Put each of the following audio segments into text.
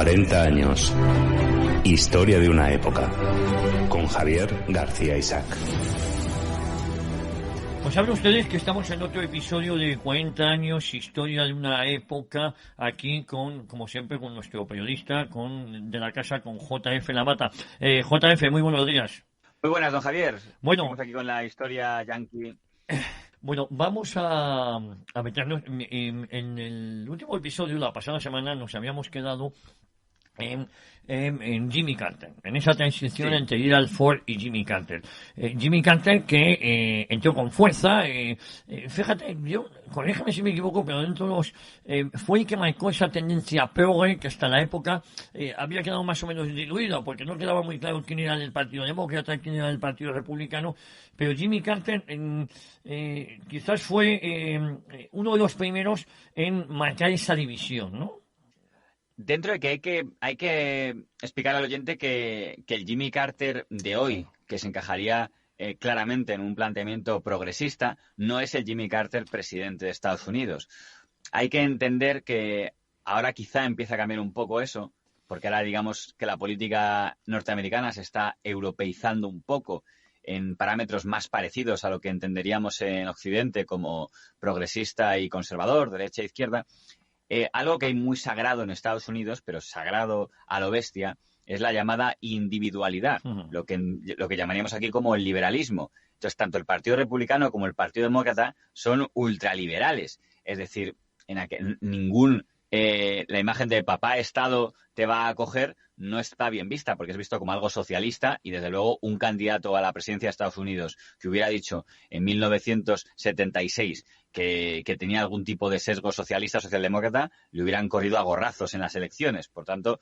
40 años. Historia de una época. Con Javier García Isaac. Pues saben ustedes que estamos en otro episodio de 40 años, historia de una época, aquí con, como siempre, con nuestro periodista de la casa, con JF Lavata. JF, muy buenos días. Muy buenas, don Javier. Bueno, estamos aquí con la historia yankee. Bueno, vamos a meternos en el último episodio, la pasada semana, nos habíamos quedado en Jimmy Carter, en esa transición entre Gerald Ford y Jimmy Carter. Jimmy Carter que entró con fuerza, fíjate, corrígeme si me equivoco, pero dentro de los, fue el que marcó esa tendencia progre que hasta la época había quedado más o menos diluida, porque no quedaba muy claro quién era del Partido Demócrata y quién era del Partido Republicano, pero Jimmy Carter quizás fue uno de los primeros en marcar esa división, ¿no? Dentro de que hay que explicar al oyente que el Jimmy Carter de hoy, que se encajaría claramente en un planteamiento progresista, no es el Jimmy Carter presidente de Estados Unidos. Hay que entender que ahora quizá empieza a cambiar un poco eso, porque ahora digamos que la política norteamericana se está europeizando un poco en parámetros más parecidos a lo que entenderíamos en Occidente como progresista y conservador, derecha e izquierda. Algo que hay muy sagrado en Estados Unidos, pero sagrado a lo bestia, es la llamada individualidad, lo que llamaríamos aquí como el liberalismo. Entonces, tanto el Partido Republicano como el Partido Demócrata son ultraliberales. Es decir, la imagen de papá Estado te va a acoger no está bien vista, porque es visto como algo socialista y, desde luego, un candidato a la presidencia de Estados Unidos que hubiera dicho en 1976 que tenía algún tipo de sesgo socialista o socialdemócrata, le hubieran corrido a gorrazos en las elecciones. Por tanto,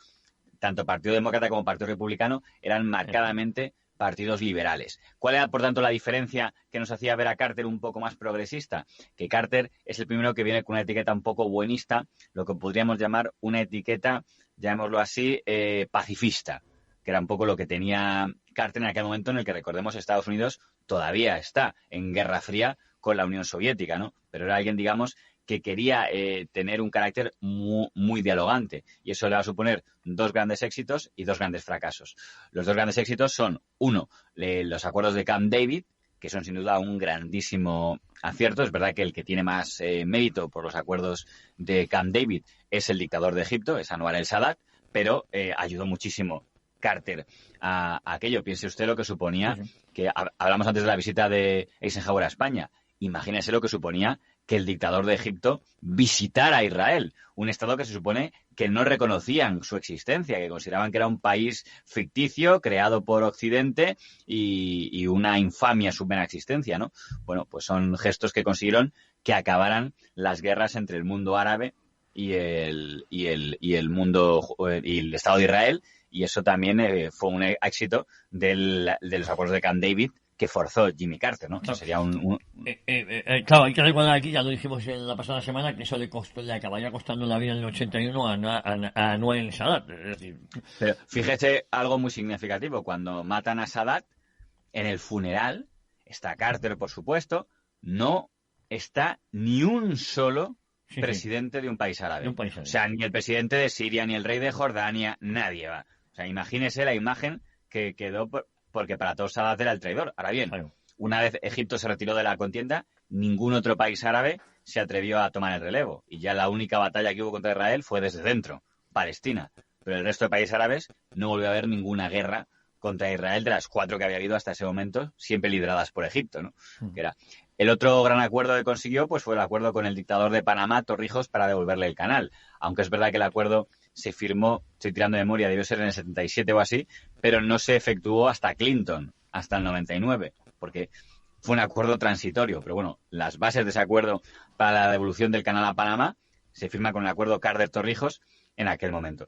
tanto Partido Demócrata como Partido Republicano eran marcadamente partidos liberales. ¿Cuál era, por tanto, la diferencia que nos hacía ver a Carter un poco más progresista? Que Carter es el primero que viene con una etiqueta un poco buenista, lo que podríamos llamar una etiqueta, llamémoslo así, pacifista, que era un poco lo que tenía Carter en aquel momento en el que, recordemos, Estados Unidos todavía está en Guerra Fría con la Unión Soviética, ¿no? Pero era alguien, digamos, que quería tener un carácter muy dialogante. Y eso le va a suponer dos grandes éxitos y dos grandes fracasos. Los dos grandes éxitos son, uno, los acuerdos de Camp David, que son sin duda un grandísimo acierto. Es verdad que el que tiene más mérito por los acuerdos de Camp David es el dictador de Egipto, es Anwar el-Sadat, pero ayudó muchísimo Carter a aquello. Piense usted lo que suponía, que hablamos antes de la visita de Eisenhower a España. Imagínese lo que suponía que el dictador de Egipto visitara a Israel, un estado que se supone que no reconocían su existencia, que consideraban que era un país ficticio, creado por Occidente y una infamia su mera existencia, ¿no? Bueno, pues son gestos que consiguieron que acabaran las guerras entre el mundo árabe y el mundo y el Estado de Israel, y eso también fue un éxito de los acuerdos de Camp David, que forzó Jimmy Carter, ¿no? Claro. Sería claro, hay que recordar aquí, ya lo dijimos en la pasada semana, que eso le acabaría costando la vida en el 81 a Anwar el-Sadat. Es decir... Pero fíjese algo muy significativo. Cuando matan a Sadat, en el funeral está Carter, por supuesto, no está ni un solo presidente de un país árabe. O sea, ni el presidente de Siria, ni el rey de Jordania, nadie va. O sea, imagínese la imagen que quedó... porque para todos Sadat era el traidor. Ahora bien, una vez Egipto se retiró de la contienda, ningún otro país árabe se atrevió a tomar el relevo. Y ya la única batalla que hubo contra Israel fue desde dentro, Palestina. Pero el resto de países árabes no volvió a haber ninguna guerra contra Israel de las 4 que había habido hasta ese momento, siempre lideradas por Egipto, ¿no? Que era. El otro gran acuerdo que consiguió pues fue el acuerdo con el dictador de Panamá, Torrijos, para devolverle el canal. Aunque es verdad que el acuerdo se firmó, estoy tirando de memoria, debió ser en el 77 o así, pero no se efectuó hasta Clinton, hasta el 99, porque fue un acuerdo transitorio. Pero bueno, las bases de ese acuerdo para la devolución del canal a Panamá se firma con el acuerdo Carter-Torrijos en aquel momento.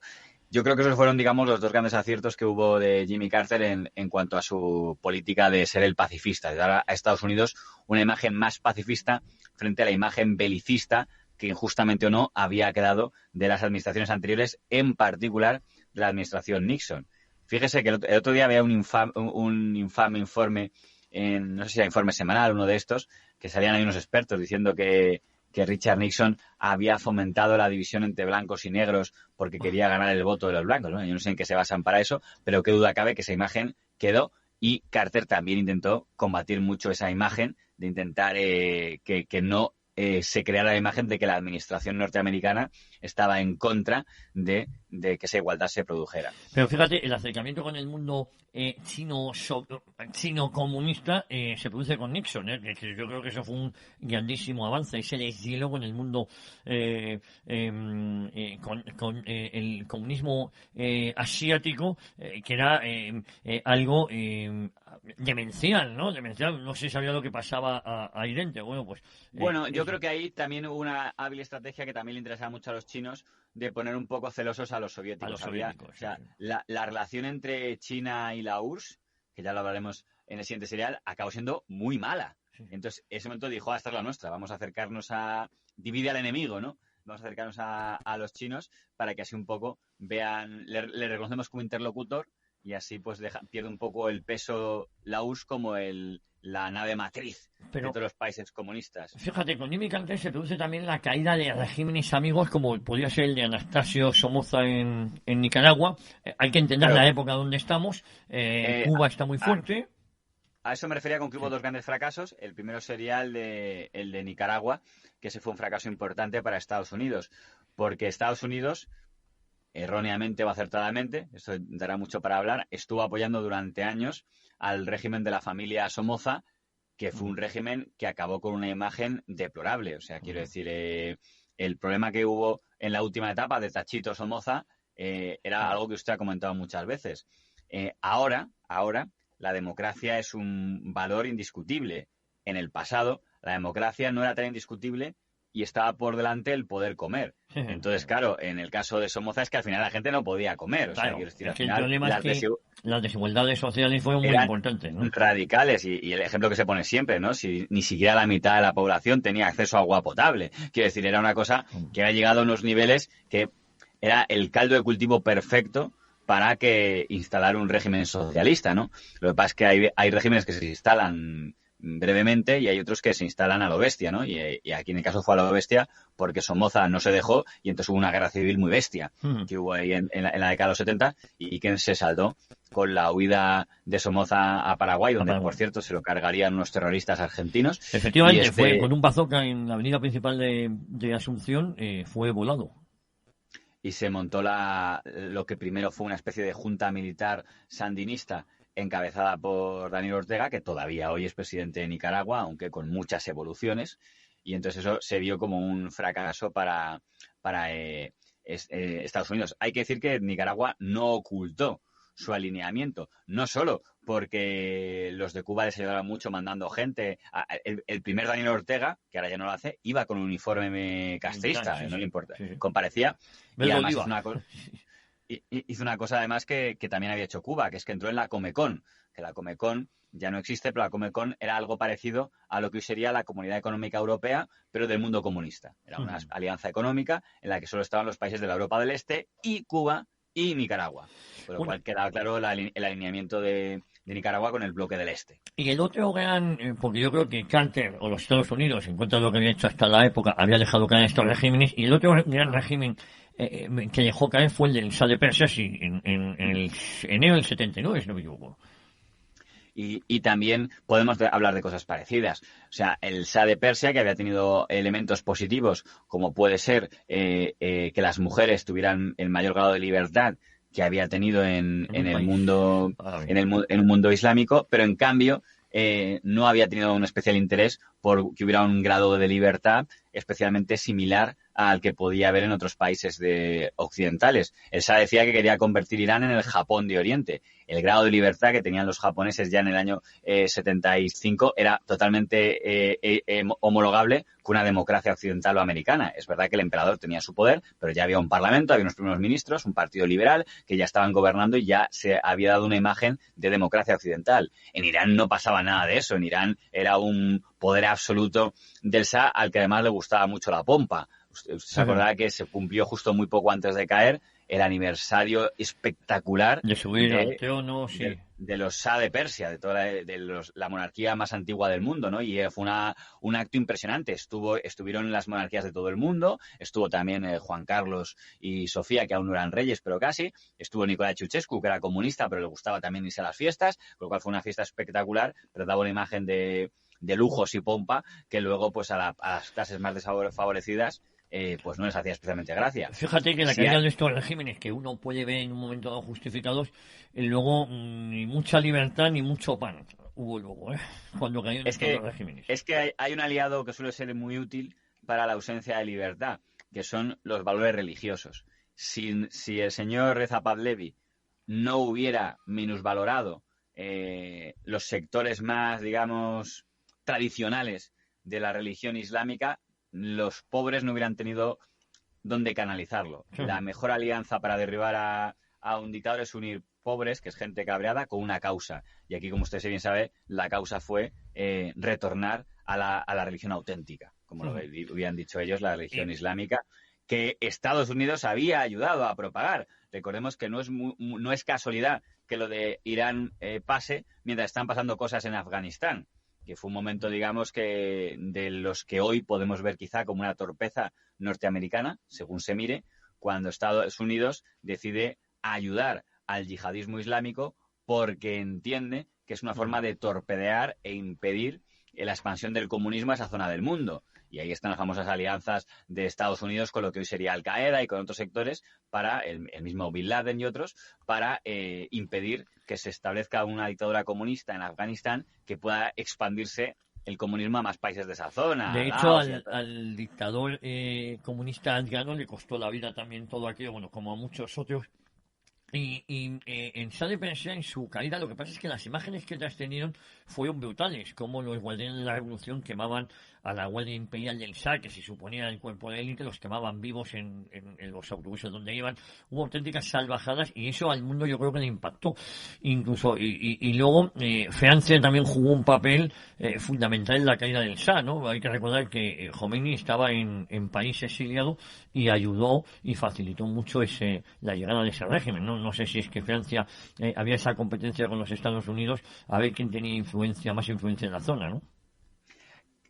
Yo creo que esos fueron, digamos, los dos grandes aciertos que hubo de Jimmy Carter en cuanto a su política de ser el pacifista, de dar a Estados Unidos una imagen más pacifista frente a la imagen belicista que, injustamente o no, había quedado de las administraciones anteriores, en particular de la administración Nixon. Fíjese que el otro día había un infame informe, no sé si era Informe Semanal, uno de estos, que salían ahí unos expertos diciendo que que Richard Nixon había fomentado la división entre blancos y negros porque quería ganar el voto de los blancos, ¿no? Yo no sé en qué se basan para eso, pero qué duda cabe que esa imagen quedó, y Carter también intentó combatir mucho esa imagen de intentar que no se creara la imagen de que la administración norteamericana estaba en contra de que esa igualdad se produjera. Pero fíjate, el acercamiento con el mundo chino comunista se produce con Nixon, que yo creo que eso fue un grandísimo avance, ese deshielo con el mundo con el comunismo asiático, que era algo demencial, ¿no? Demencial, no se sabía lo que pasaba ahí dentro. Bueno, pues... Bueno, yo creo que ahí también hubo una hábil estrategia que también le interesaba mucho a los chinos, de poner un poco celosos a los soviéticos. O sea, la relación entre China y la URSS, que ya lo hablaremos en el siguiente serial, acabó siendo muy mala. Sí. Entonces, ese momento dijo, esta es la nuestra, vamos a acercarnos divide al enemigo, ¿no? Vamos a acercarnos a los chinos para que así un poco vean, le reconocemos como interlocutor, y así pues pierde un poco el peso la URSS como la nave matriz de todos los países comunistas. Fíjate, con Jimmy Carter se produce también la caída de regímenes amigos como podría ser el de Anastasio Somoza en Nicaragua. Hay que entender la época donde estamos. Cuba está muy fuerte. A eso me refería con que hubo dos grandes fracasos. El primero sería el de Nicaragua, que ese fue un fracaso importante para Estados Unidos, porque Estados Unidos, erróneamente o acertadamente, esto dará mucho para hablar, estuvo apoyando durante años al régimen de la familia Somoza, que fue un régimen que acabó con una imagen deplorable. O sea, quiero decir, el problema que hubo en la última etapa de Tachito Somoza era algo que usted ha comentado muchas veces. Ahora, la democracia es un valor indiscutible. En el pasado, la democracia no era tan indiscutible y estaba por delante el poder comer. Entonces, claro, en el caso de Somoza es que al final la gente no podía comer. O sea, quiero decir, al final, el problema es que las desigualdades sociales fueron muy importantes, ¿no? Radicales, y el ejemplo que se pone siempre, ¿no? Si ni siquiera la mitad de la población tenía acceso a agua potable. Quiero decir, era una cosa que había llegado a unos niveles que era el caldo de cultivo perfecto para que instalar un régimen socialista, ¿no? Lo que pasa es que hay regímenes que se instalan brevemente y hay otros que se instalan a lo bestia, ¿no? Y aquí en el caso fue a lo bestia porque Somoza no se dejó y entonces hubo una guerra civil muy bestia que hubo ahí en la década de los 70 y que se saldó con la huida de Somoza a Paraguay, donde, por cierto, se lo cargarían unos terroristas argentinos. Efectivamente, fue con un bazooka en la avenida principal de Asunción, fue volado. Y se montó lo que primero fue una especie de junta militar sandinista encabezada por Daniel Ortega, que todavía hoy es presidente de Nicaragua, aunque con muchas evoluciones, y entonces eso se vio como un fracaso para Estados Unidos. Hay que decir que Nicaragua no ocultó su alineamiento, no solo porque los de Cuba les ayudaron mucho mandando gente. El primer Daniel Ortega, que ahora ya no lo hace, iba con un uniforme castrista, no le importa, comparecía, y además hizo una cosa además que también había hecho Cuba, que es que entró en la Comecon, que la Comecon ya no existe, pero la Comecon era algo parecido a lo que hoy sería la Comunidad Económica Europea, pero del mundo comunista. Era una alianza económica en la que solo estaban los países de la Europa del Este y Cuba y Nicaragua, por lo cual quedaba claro el alineamiento de Nicaragua con el bloque del Este. Y el otro gran, porque yo creo que Carter o los Estados Unidos, en cuanto a lo que había hecho hasta la época, había dejado caer estos regímenes, y el otro gran régimen que dejó caer fue el del Shah de Persia, en enero del 79, si no me equivoco. Y también podemos hablar de cosas parecidas. O sea, el Shah de Persia, que había tenido elementos positivos, como puede ser que las mujeres tuvieran el mayor grado de libertad que había tenido en el mundo, en un mundo islámico, pero en cambio no había tenido un especial interés por que hubiera un grado de libertad especialmente similar al que podía haber en otros países occidentales. El Shah decía que quería convertir Irán en el Japón de Oriente. El grado de libertad que tenían los japoneses ya en el año 75 era totalmente homologable con una democracia occidental o americana. Es verdad que el emperador tenía su poder, pero ya había un parlamento, había unos primeros ministros, un partido liberal que ya estaban gobernando y ya se había dado una imagen de democracia occidental. En Irán no pasaba nada de eso. En Irán era un poder absoluto del Shah al que además le gustaba mucho la pompa. Usted se acordará que se cumplió justo muy poco antes de caer el aniversario espectacular de subir al trono, sí. de los Shah de Persia, de toda la monarquía más antigua del mundo, ¿no? Y fue un acto impresionante. Estuvieron las monarquías de todo el mundo, estuvo también Juan Carlos y Sofía, que aún no eran reyes, pero casi. Estuvo Nicolae Ceausescu, que era comunista, pero le gustaba también irse a las fiestas, con lo cual fue una fiesta espectacular, pero daba una imagen de lujos y pompa que luego, pues, a las clases más desfavorecidas pues no les hacía especialmente gracia. Fíjate que la caída de estos regímenes que uno puede ver en un momento dado justificados, luego ni mucha libertad ni mucho pan hubo luego, cuando cayeron estos regímenes. Es que hay un aliado que suele ser muy útil para la ausencia de libertad, que son los valores religiosos. Si el señor Reza Pahlavi no hubiera minusvalorado los sectores más, digamos, tradicionales de la religión islámica, los pobres no hubieran tenido dónde canalizarlo. Sí. La mejor alianza para derribar a un dictador es unir pobres, que es gente cabreada, con una causa. Y aquí, como usted bien sabe, la causa fue retornar a la religión auténtica, como lo hubieran dicho ellos, la religión islámica, que Estados Unidos había ayudado a propagar. Recordemos que no es casualidad que lo de Irán pase mientras están pasando cosas en Afganistán, que fue un momento, digamos, que de los que hoy podemos ver quizá como una torpeza norteamericana, según se mire, cuando Estados Unidos decide ayudar al yihadismo islámico porque entiende que es una forma de torpedear e impedir la expansión del comunismo a esa zona del mundo. Y ahí están las famosas alianzas de Estados Unidos con lo que hoy sería Al-Qaeda y con otros sectores para, el mismo Bin Laden y otros, para impedir que se establezca una dictadura comunista en Afganistán que pueda expandirse el comunismo a más países de esa zona. De hecho, al dictador comunista afgano le costó la vida también todo aquello, bueno, como a muchos otros. Y en Shah de Persia, en su caída, lo que pasa es que las imágenes que trascendieron fueron brutales, como los guardianes de la revolución quemaban a la guardia imperial del Shah, que se suponía el cuerpo de élite, los quemaban vivos en los autobuses donde iban. Hubo auténticas salvajadas y eso al mundo yo creo que le impactó. Incluso, y luego Francia también jugó un papel fundamental en la caída del Shah, ¿no? Hay que recordar que Khomeini estaba en París exiliado y ayudó y facilitó mucho la llegada de ese régimen, ¿no? No sé si es que Francia había esa competencia con los Estados Unidos a ver quién tenía más influencia en la zona, ¿no?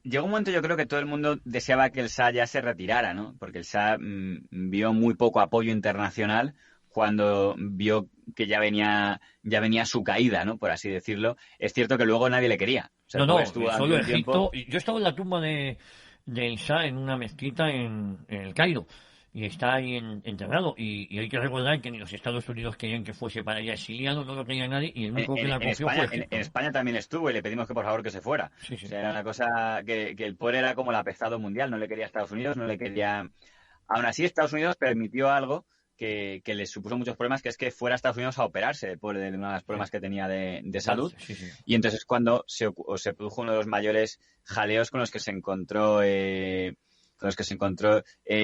Llegó un momento, yo creo que todo el mundo deseaba que el Shah ya se retirara, ¿no? Porque el Shah vio muy poco apoyo internacional cuando vio que ya venía su caída, ¿no? Por así decirlo. Es cierto que luego nadie le quería. O sea, no, solo Egipto. Yo estaba en la tumba del Shah en una mezquita en el Cairo. Y está ahí enterrado. Y hay que recordar que ni los Estados Unidos querían que fuese para allá exiliado, no lo quería nadie, y el único que la cogió fue Egipto. En España también estuvo y le pedimos que por favor que se fuera. Sí. O sea, era una cosa que el pobre era como el apestado mundial, no le quería a Estados Unidos, no le quería... Aún así, Estados Unidos permitió algo que les supuso muchos problemas, que es que fuera a Estados Unidos a operarse después de uno de los problemas que tenía de salud. Sí. Y entonces cuando se produjo uno de los mayores jaleos con los que se encontró...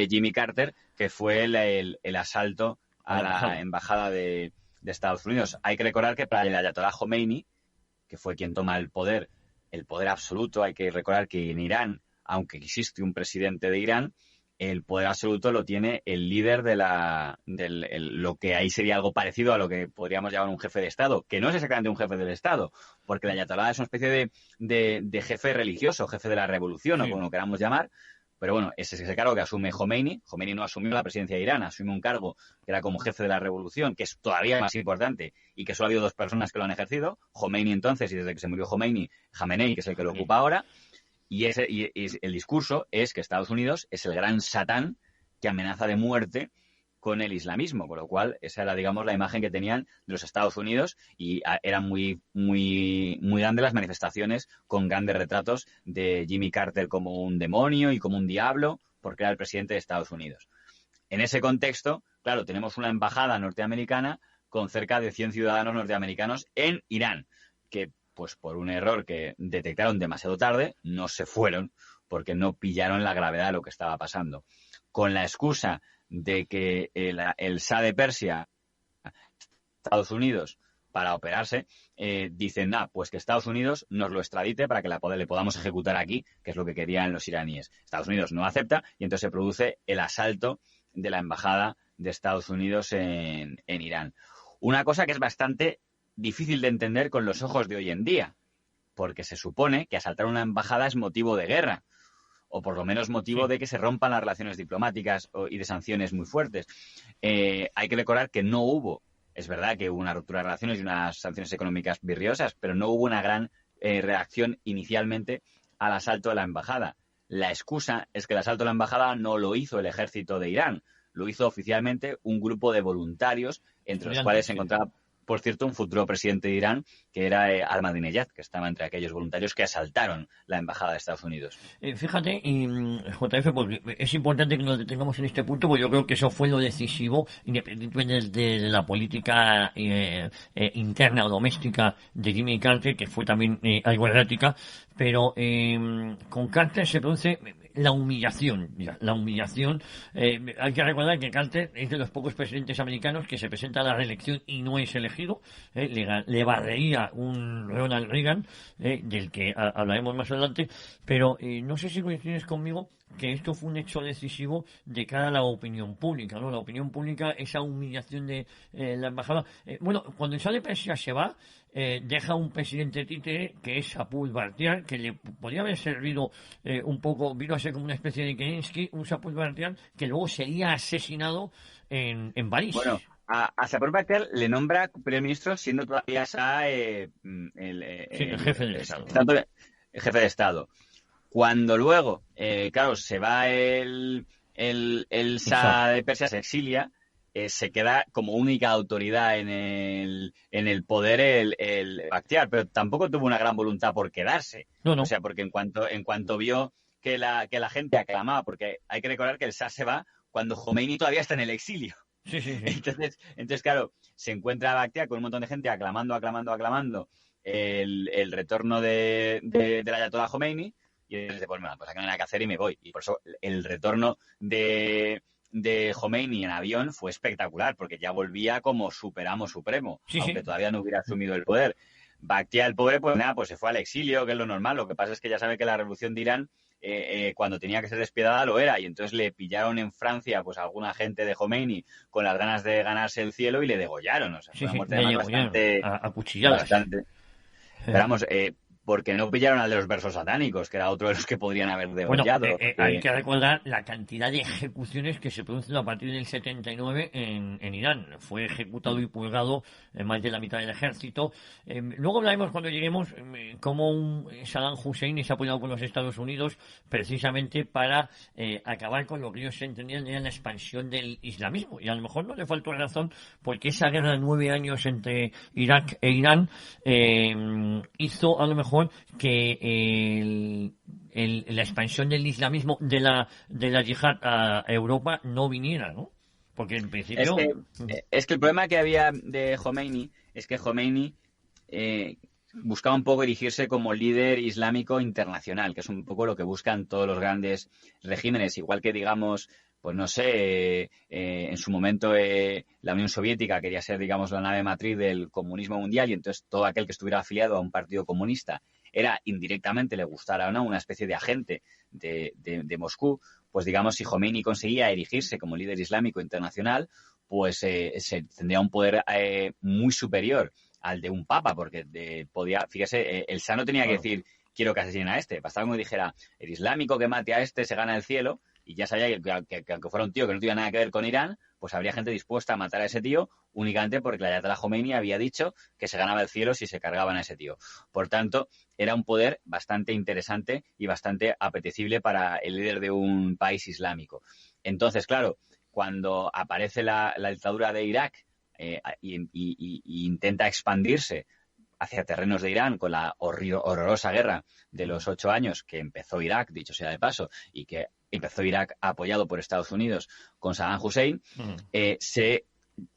Jimmy Carter, que fue el asalto a la embajada de Estados Unidos. Hay que recordar que para el ayatolá Khomeini, que fue quien toma el poder absoluto, hay que recordar que en Irán, aunque existe un presidente de Irán, el poder absoluto lo tiene el líder lo que ahí sería algo parecido a lo que podríamos llamar un jefe de Estado, que no es exactamente un jefe del Estado, porque el ayatolá es una especie de jefe religioso, jefe de la revolución, o como lo queramos llamar. Pero bueno, ese es ese cargo que asume Khomeini. Khomeini no asumió la presidencia de Irán, asumió un cargo que era como jefe de la revolución, que es todavía más importante y que solo ha habido 2 personas que lo han ejercido. Khomeini entonces, y desde que se murió Khomeini, Jamenei, que es el que lo ocupa ahora. Y el discurso es que Estados Unidos es el gran satán que amenaza de muerte con el islamismo, con lo cual esa era, digamos, la imagen que tenían de los Estados Unidos, y eran muy, muy, muy grandes las manifestaciones con grandes retratos de Jimmy Carter como un demonio y como un diablo, porque era el presidente de Estados Unidos. En ese contexto, claro, tenemos una embajada norteamericana con cerca de 100 ciudadanos norteamericanos en Irán, que pues por un error que detectaron demasiado tarde, no se fueron porque no pillaron la gravedad de lo que estaba pasando. Con la excusa de que el Shah de Persia, Estados Unidos, para operarse, dicen, pues que Estados Unidos nos lo extradite para que le podamos ejecutar aquí, que es lo que querían los iraníes. Estados Unidos no acepta y entonces se produce el asalto de la embajada de Estados Unidos en Irán. Una cosa que es bastante difícil de entender con los ojos de hoy en día, porque se supone que asaltar una embajada es motivo de guerra, o por lo menos motivo de que se rompan las relaciones diplomáticas y de sanciones muy fuertes. Hay que recordar que no hubo, es verdad que hubo una ruptura de relaciones y unas sanciones económicas virriosas, pero no hubo una gran reacción inicialmente al asalto de la embajada. La excusa es que el asalto a la embajada no lo hizo el ejército de Irán, lo hizo oficialmente un grupo de voluntarios, entre los cuales se encontraba, por cierto, un futuro presidente de Irán, que era Ahmadinejad, que estaba entre aquellos voluntarios que asaltaron la embajada de Estados Unidos. Fíjate, JF, porque es importante que nos detengamos en este punto, porque yo creo que eso fue lo decisivo, independientemente de la política interna o doméstica de Jimmy Carter, que fue también algo errática, pero con Carter se produce la humillación. Hay que recordar que Carter es de los pocos presidentes americanos que se presenta a la reelección y no es elegido. Le barrería un Ronald Reagan, del que hablaremos más adelante, pero no sé si coincides conmigo que esto fue un hecho decisivo de cara a la opinión pública, ¿no? La opinión pública, esa humillación de la embajada. Bueno, cuando el Shah de Persia se va, deja un presidente títere que es Sapul Bartial, que le podría haber servido un poco, vino a ser como una especie de Kerensky, un Sapul Bartial que luego sería asesinado en París. Bueno, a Sapul Bartial le nombra primer ministro siendo todavía Shah el jefe del Estado. El jefe de Estado. Cuando luego, claro, se va el Shah de Persia, se exilia, se queda como única autoridad en el poder el Bakhtiar, pero tampoco tuvo una gran voluntad por quedarse. No. O sea, porque en cuanto vio que la gente aclamaba, porque hay que recordar que el Shah se va cuando Khomeini todavía está en el exilio. Sí. Entonces, claro, se encuentra Bakhtiar con un montón de gente aclamando el retorno del Ayatollah Khomeini, y él dice, pues aquí no hay nada que hacer y me voy. Y por eso el retorno de Khomeini en avión fue espectacular, porque ya volvía como superamo supremo, aunque todavía no hubiera asumido el poder. Bakhtiar, el pobre, pues nada, pues se fue al exilio, que es lo normal. Lo que pasa es que ya sabe que la revolución de Irán, cuando tenía que ser despiadada, lo era. Y entonces le pillaron en Francia, pues alguna gente de Khomeini con las ganas de ganarse el cielo y le degollaron. O sea, fue una muerte bastante... a cuchilladas. Pero vamos, porque no pillaron al de los versos satánicos, que era otro de los que podrían haber degollado. Bueno, hay que recordar la cantidad de ejecuciones que se producen a partir del 79 en Irán. Fue ejecutado y purgado más de la mitad del ejército. Luego hablaremos, cuando lleguemos, cómo Saddam Hussein es apoyado por los Estados Unidos precisamente para acabar con lo que ellos entendían era la expansión del islamismo. Y a lo mejor no le faltó razón, porque esa guerra de 9 años entre Irak e Irán hizo a lo mejor que la expansión del islamismo de la yihad a Europa no viniera, ¿no? Porque en principio... Es que el problema que había de Khomeini es que Khomeini buscaba un poco erigirse como líder islámico internacional, que es un poco lo que buscan todos los grandes regímenes, igual que, digamos, pues no sé, en su momento la Unión Soviética quería ser, digamos, la nave matriz del comunismo mundial, y entonces todo aquel que estuviera afiliado a un partido comunista era indirectamente, le gustara o no, una especie de agente de Moscú. Pues digamos, si Khomeini conseguía erigirse como líder islámico internacional, pues se tendría un poder muy superior al de un papa, porque fíjese, el Shah no tenía que decir quiero que asesinen a este, bastaba que dijera el islámico que mate a este se gana el cielo, y ya sabía que aunque fuera un tío que no tuviera nada que ver con Irán, pues habría gente dispuesta a matar a ese tío únicamente porque la Ayatollah Khomeini había dicho que se ganaba el cielo si se cargaban a ese tío. Por tanto, era un poder bastante interesante y bastante apetecible para el líder de un país islámico. Entonces, claro, cuando aparece la dictadura de Irak y intenta expandirse hacia terrenos de Irán con la horrorosa guerra de los 8 años que empezó Irak, dicho sea de paso, y que empezó Irak apoyado por Estados Unidos con Saddam Hussein,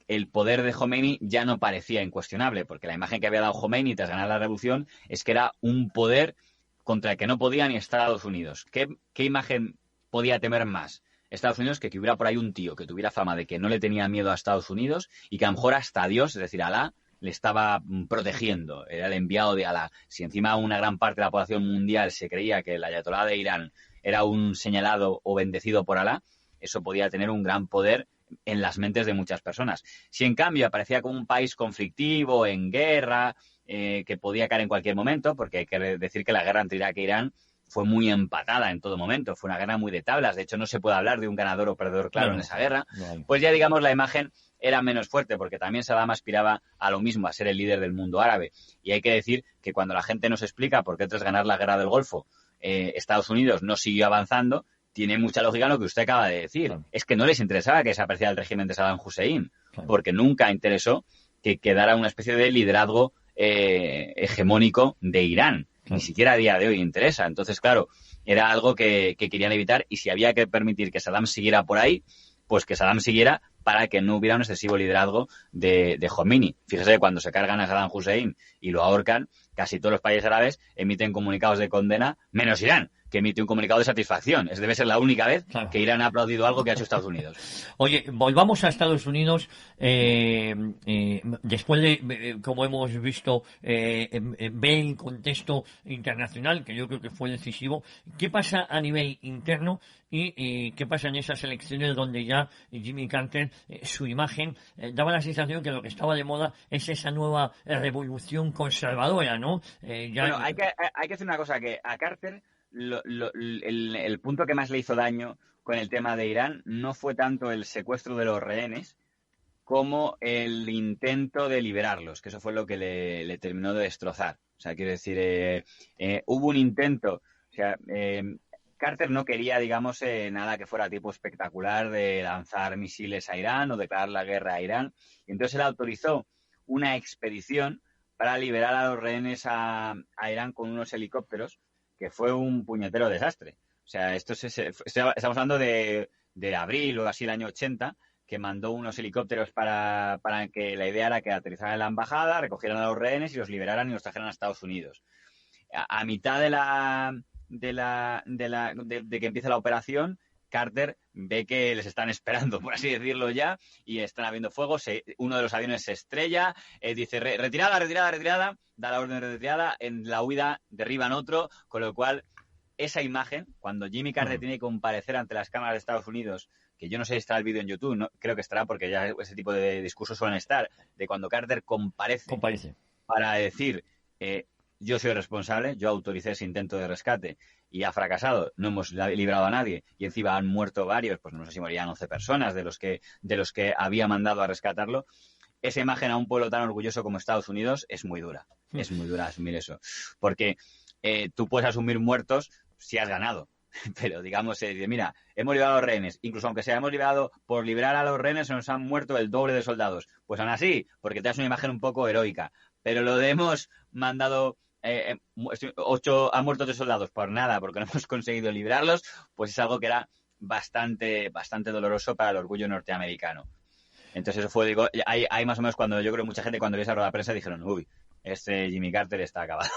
el poder de Khomeini ya no parecía incuestionable, porque la imagen que había dado Khomeini tras ganar la revolución es que era un poder contra el que no podía ni Estados Unidos. ¿Qué imagen podía temer más Estados Unidos que hubiera por ahí un tío que tuviera fama de que no le tenía miedo a Estados Unidos y que a lo mejor hasta Dios, es decir, Alá, le estaba protegiendo, era el enviado de Alá? Si encima una gran parte de la población mundial se creía que el ayatolá de Irán era un señalado o bendecido por Alá, eso podía tener un gran poder en las mentes de muchas personas. Si en cambio aparecía como un país conflictivo, en guerra, que podía caer en cualquier momento, porque hay que decir que la guerra entre Irak e Irán fue muy empatada en todo momento, fue una guerra muy de tablas, de hecho no se puede hablar de un ganador o perdedor claro en esa guerra, pues ya digamos la imagen era menos fuerte, porque también Saddam aspiraba a lo mismo, a ser el líder del mundo árabe. Y hay que decir que cuando la gente nos explica por qué tras ganar la guerra del Golfo Estados Unidos no siguió avanzando, tiene mucha lógica lo que usted acaba de decir. Claro. Es que no les interesaba que desapareciera el régimen de Saddam Hussein, claro, porque nunca interesó que quedara una especie de liderazgo hegemónico de Irán. Claro. Ni siquiera a día de hoy interesa. Entonces, claro, era algo que querían evitar, y si había que permitir que Saddam siguiera por ahí, pues que Saddam siguiera para que no hubiera un excesivo liderazgo de Khomeini. Fíjese, cuando se cargan a Saddam Hussein y lo ahorcan, casi todos los países árabes emiten comunicados de condena, menos Irán, que emite un comunicado de satisfacción. Debe ser la única vez, claro, que Irán ha aplaudido algo que ha hecho Estados Unidos. Oye, volvamos a Estados Unidos. Después de, como hemos visto, ver el contexto internacional, que yo creo que fue decisivo, ¿qué pasa a nivel interno y qué pasa en esas elecciones donde ya Jimmy Carter, su imagen, daba la sensación que lo que estaba de moda es esa nueva revolución conservadora, ¿no? Bueno, hay que decir una cosa, que a Carter el punto que más le hizo daño con el tema de Irán no fue tanto el secuestro de los rehenes como el intento de liberarlos, que eso fue lo que le terminó de destrozar. O sea, quiero decir, hubo un intento, o sea, Carter no quería, digamos, nada que fuera tipo espectacular de lanzar misiles a Irán o declarar la guerra a Irán. Y entonces él autorizó una expedición para liberar a los rehenes a Irán con unos helicópteros, que fue un puñetero desastre. O sea, estamos hablando de abril o así el año 80, que mandó unos helicópteros para que la idea era que aterrizaran en la embajada, recogieran a los rehenes y los liberaran y los trajeran a Estados Unidos. A mitad de que empieza la operación, Carter ve que les están esperando, por así decirlo ya, y están habiendo fuego. Uno de los aviones se estrella, dice retirada, da la orden de retirada, en la huida derriban otro, con lo cual esa imagen, cuando Jimmy Carter tiene que comparecer ante las cámaras de Estados Unidos, que yo no sé si está el vídeo en YouTube, no, creo que estará porque ya ese tipo de discursos suelen estar, de cuando Carter comparece. Para decir, yo soy responsable, yo autoricé ese intento de rescate y ha fracasado, no hemos librado a nadie y encima han muerto varios, pues no sé si morían 11 personas de los que había mandado a rescatarlo. Esa imagen a un pueblo tan orgulloso como Estados Unidos es muy dura. Es muy dura asumir eso. Porque tú puedes asumir muertos si has ganado. Pero digamos, mira, hemos liberado a los rehenes. Incluso aunque hemos liberado, por liberar a los rehenes se nos han muerto el doble de soldados. Pues aún así, porque te das una imagen un poco heroica. Pero lo de hemos mandado... han muerto 3 soldados por nada, porque no hemos conseguido librarlos, pues es algo que era bastante doloroso para el orgullo norteamericano. Entonces eso fue, digo, hay más o menos cuando yo creo que mucha gente cuando vio esa rueda de prensa dijeron, uy, Jimmy Carter está acabado.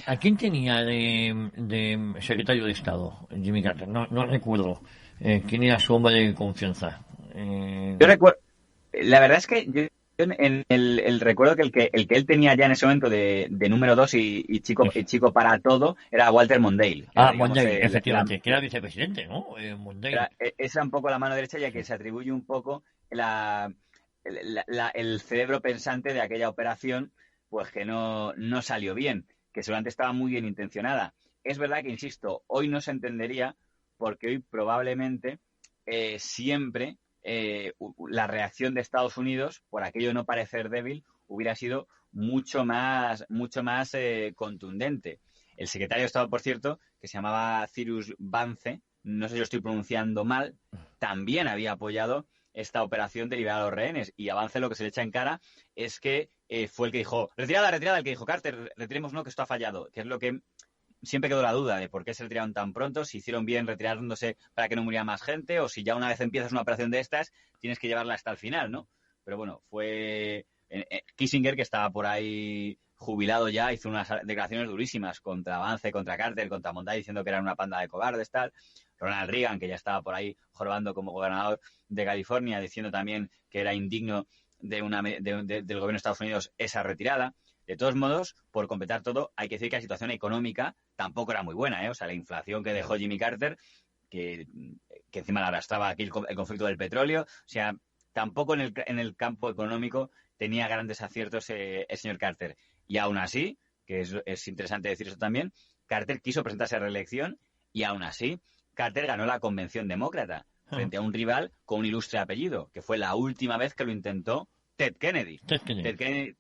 ¿A quién tenía de secretario de Estado Jimmy Carter? No recuerdo. ¿Quién era su hombre de confianza? Yo recuerdo, la verdad es que yo en el recuerdo que el que él tenía ya en ese momento de número 2 y chico para todo era Walter Mondale. Mondale, efectivamente, que era vicepresidente, ¿no? Mondale. Esa un poco la mano derecha, ya que se atribuye un poco el cerebro pensante de aquella operación, pues que no salió bien, que seguramente estaba muy bien intencionada. Es verdad que, insisto, hoy no se entendería porque hoy probablemente siempre... la reacción de Estados Unidos, por aquello de no parecer débil, hubiera sido mucho más contundente. El secretario de Estado, por cierto, que se llamaba Cyrus Vance, no sé si lo estoy pronunciando mal, también había apoyado esta operación de liberar a los rehenes. Y a Vance lo que se le echa en cara es que fue el que dijo, retirada, el que dijo, Carter, retiremos, no, que esto ha fallado, que es lo que... Siempre quedó la duda de por qué se retiraron tan pronto, si hicieron bien retirándose para que no muriera más gente, o si ya una vez empiezas una operación de estas, tienes que llevarla hasta el final, ¿no? Pero bueno, fue Kissinger, que estaba por ahí jubilado ya, hizo unas declaraciones durísimas contra Vance, contra Carter, contra Mondale, diciendo que eran una panda de cobardes, tal. Ronald Reagan, que ya estaba por ahí jorobando como gobernador de California, diciendo también que era indigno del gobierno de Estados Unidos esa retirada. De todos modos, por completar todo, hay que decir que la situación económica tampoco era muy buena, ¿eh? O sea, la inflación que dejó Jimmy Carter, que encima le arrastraba aquí el conflicto del petróleo. O sea, tampoco en el campo económico tenía grandes aciertos el señor Carter. Y aún así, que es interesante decir eso también, Carter quiso presentarse a reelección y aún así Carter ganó la convención demócrata frente a un rival con un ilustre apellido, que fue la última vez que lo intentó Ted Kennedy. Ted Kennedy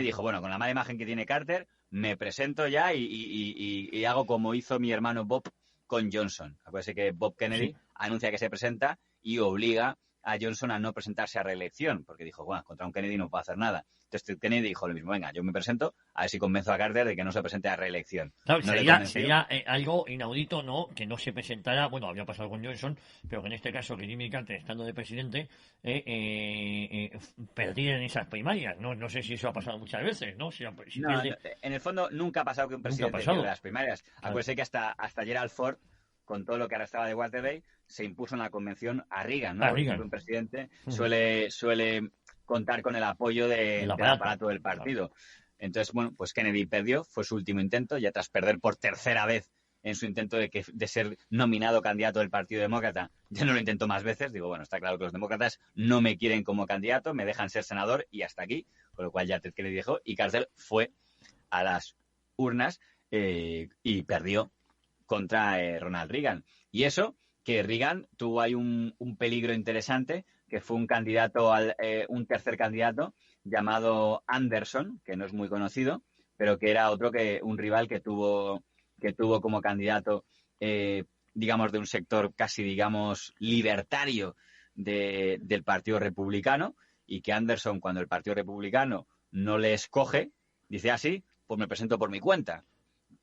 dijo, bueno, con la mala imagen que tiene Carter, me presento ya y hago como hizo mi hermano Bob con Johnson. Acuérdense que Bob Kennedy anuncia que se presenta y obliga a Johnson a no presentarse a reelección, porque dijo, bueno, contra un Kennedy no puedo hacer nada. Entonces Kennedy dijo lo mismo, venga, yo me presento, a ver si convenzo a Carter de que no se presente a reelección. Claro, No sería algo inaudito, ¿no? Que no se presentara, bueno, había pasado con Johnson, pero que en este caso que Jimmy Carter, estando de presidente, perdiera en esas primarias. No sé si eso ha pasado muchas veces, ¿no? En el fondo nunca ha pasado que un presidente pierda las primarias. Claro. Acuérdese que hasta Gerald Ford, con todo lo que arrastraba de Watergate, se impuso en la convención a Reagan, ¿no? Un presidente suele contar con el apoyo del aparato del partido. Claro. Entonces, bueno, pues Kennedy perdió, fue su último intento, ya tras perder por tercera vez en su intento de ser nominado candidato del Partido Demócrata. Ya no lo intentó más veces, digo, bueno, está claro que los demócratas no me quieren como candidato, me dejan ser senador y hasta aquí, con lo cual ya Ted Kennedy dejó, y Carter fue a las urnas y perdió contra Ronald Reagan. Y eso, que Reagan tuvo ahí un peligro interesante, que fue un un tercer candidato llamado Anderson, que no es muy conocido, pero que era un rival que tuvo como candidato, digamos, de un sector casi, digamos, libertario del Partido Republicano, y que Anderson, cuando el Partido Republicano no le escoge, dice así, pues me presento por mi cuenta.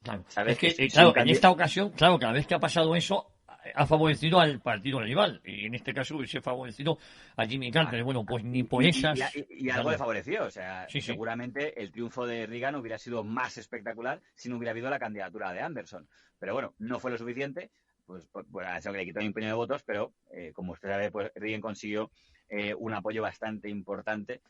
Claro. ¿Sabes? Es que, claro, en esta ocasión, claro, cada vez que ha pasado eso, ha favorecido al partido rival. Y en este caso hubiese favorecido a Jimmy Carter. Bueno, pues ni por esas... Y algo le favoreció. O sea, seguramente el triunfo de Reagan hubiera sido más espectacular si no hubiera habido la candidatura de Anderson. Pero bueno, no fue lo suficiente. Pues eso que le quitó un puñado de votos, pero como usted sabe, pues Reagan consiguió un apoyo bastante importante,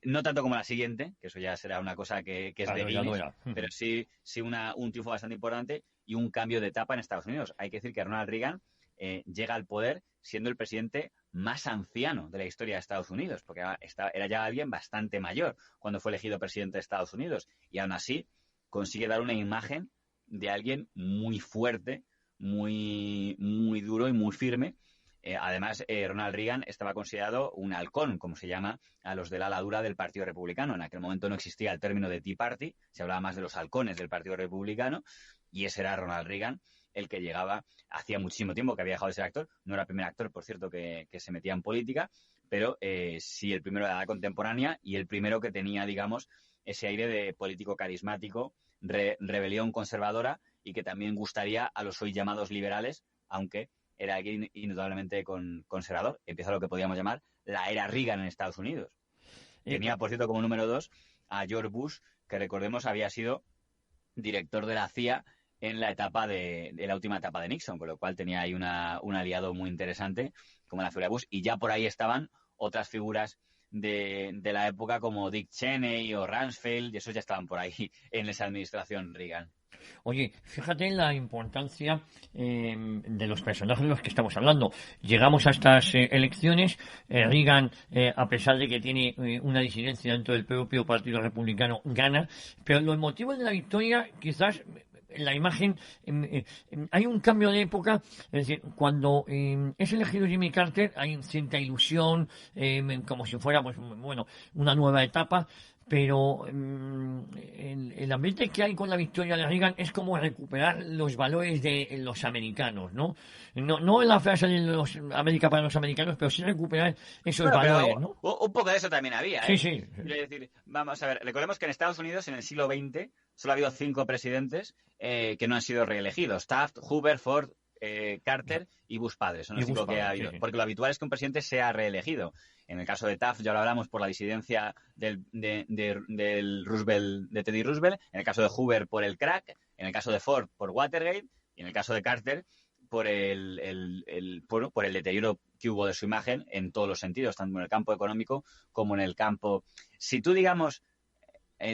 no tanto como la siguiente, que eso ya será una cosa que es de Guinness, pero sí un triunfo bastante importante y un cambio de etapa en Estados Unidos. Hay que decir que Ronald Reagan llega al poder siendo el presidente más anciano de la historia de Estados Unidos, porque era ya alguien bastante mayor cuando fue elegido presidente de Estados Unidos, y aún así consigue dar una imagen de alguien muy fuerte, muy, muy duro y muy firme. Además, Ronald Reagan estaba considerado un halcón, como se llama a los del ala dura del Partido Republicano. En aquel momento no existía el término de Tea Party, se hablaba más de los halcones del Partido Republicano, y ese era Ronald Reagan, el que llegaba hacía muchísimo tiempo que había dejado de ser actor. No era el primer actor, por cierto, que se metía en política, pero sí el primero de la edad contemporánea y el primero que tenía, digamos, ese aire de político carismático, rebelión conservadora, y que también gustaría a los hoy llamados liberales, aunque era alguien indudablemente conservador. Empieza lo que podríamos llamar la era Reagan en Estados Unidos. Tenía, por cierto, como número 2 a George Bush, que recordemos había sido director de la CIA en la etapa de la última etapa de Nixon, con lo cual tenía ahí un aliado muy interesante como la figura de Bush. Y ya por ahí estaban otras figuras de la época como Dick Cheney o Rumsfeld, y esos ya estaban por ahí en esa administración Reagan. Oye, fíjate en la importancia de los personajes de los que estamos hablando. Llegamos a estas elecciones, Reagan, a pesar de que tiene una disidencia dentro del propio Partido Republicano, gana, pero los motivos de la victoria quizás... La imagen, hay un cambio de época, es decir, cuando es elegido Jimmy Carter hay cierta ilusión, como si fuera, pues bueno, una nueva etapa, pero el ambiente que hay con la victoria de Reagan es como recuperar los valores de los americanos, ¿no? No en la frase de América para los americanos, pero sí recuperar esos valores, ¿no? Un poco de eso también había, ¿eh? Sí. Quiero decir, vamos a ver, recordemos que en Estados Unidos en el siglo XX solo ha habido 5 presidentes que no han sido reelegidos: Taft, Hoover, Ford, Carter y Bush padre. Son los 5 que ha habido. Sí. Porque lo habitual es que un presidente sea reelegido. En el caso de Taft ya lo hablamos por la disidencia de Roosevelt, de Teddy Roosevelt. En el caso de Hoover por el crack. En el caso de Ford por Watergate. Y en el caso de Carter por por el deterioro que hubo de su imagen en todos los sentidos, tanto en el campo económico como en el campo... Si tú, digamos,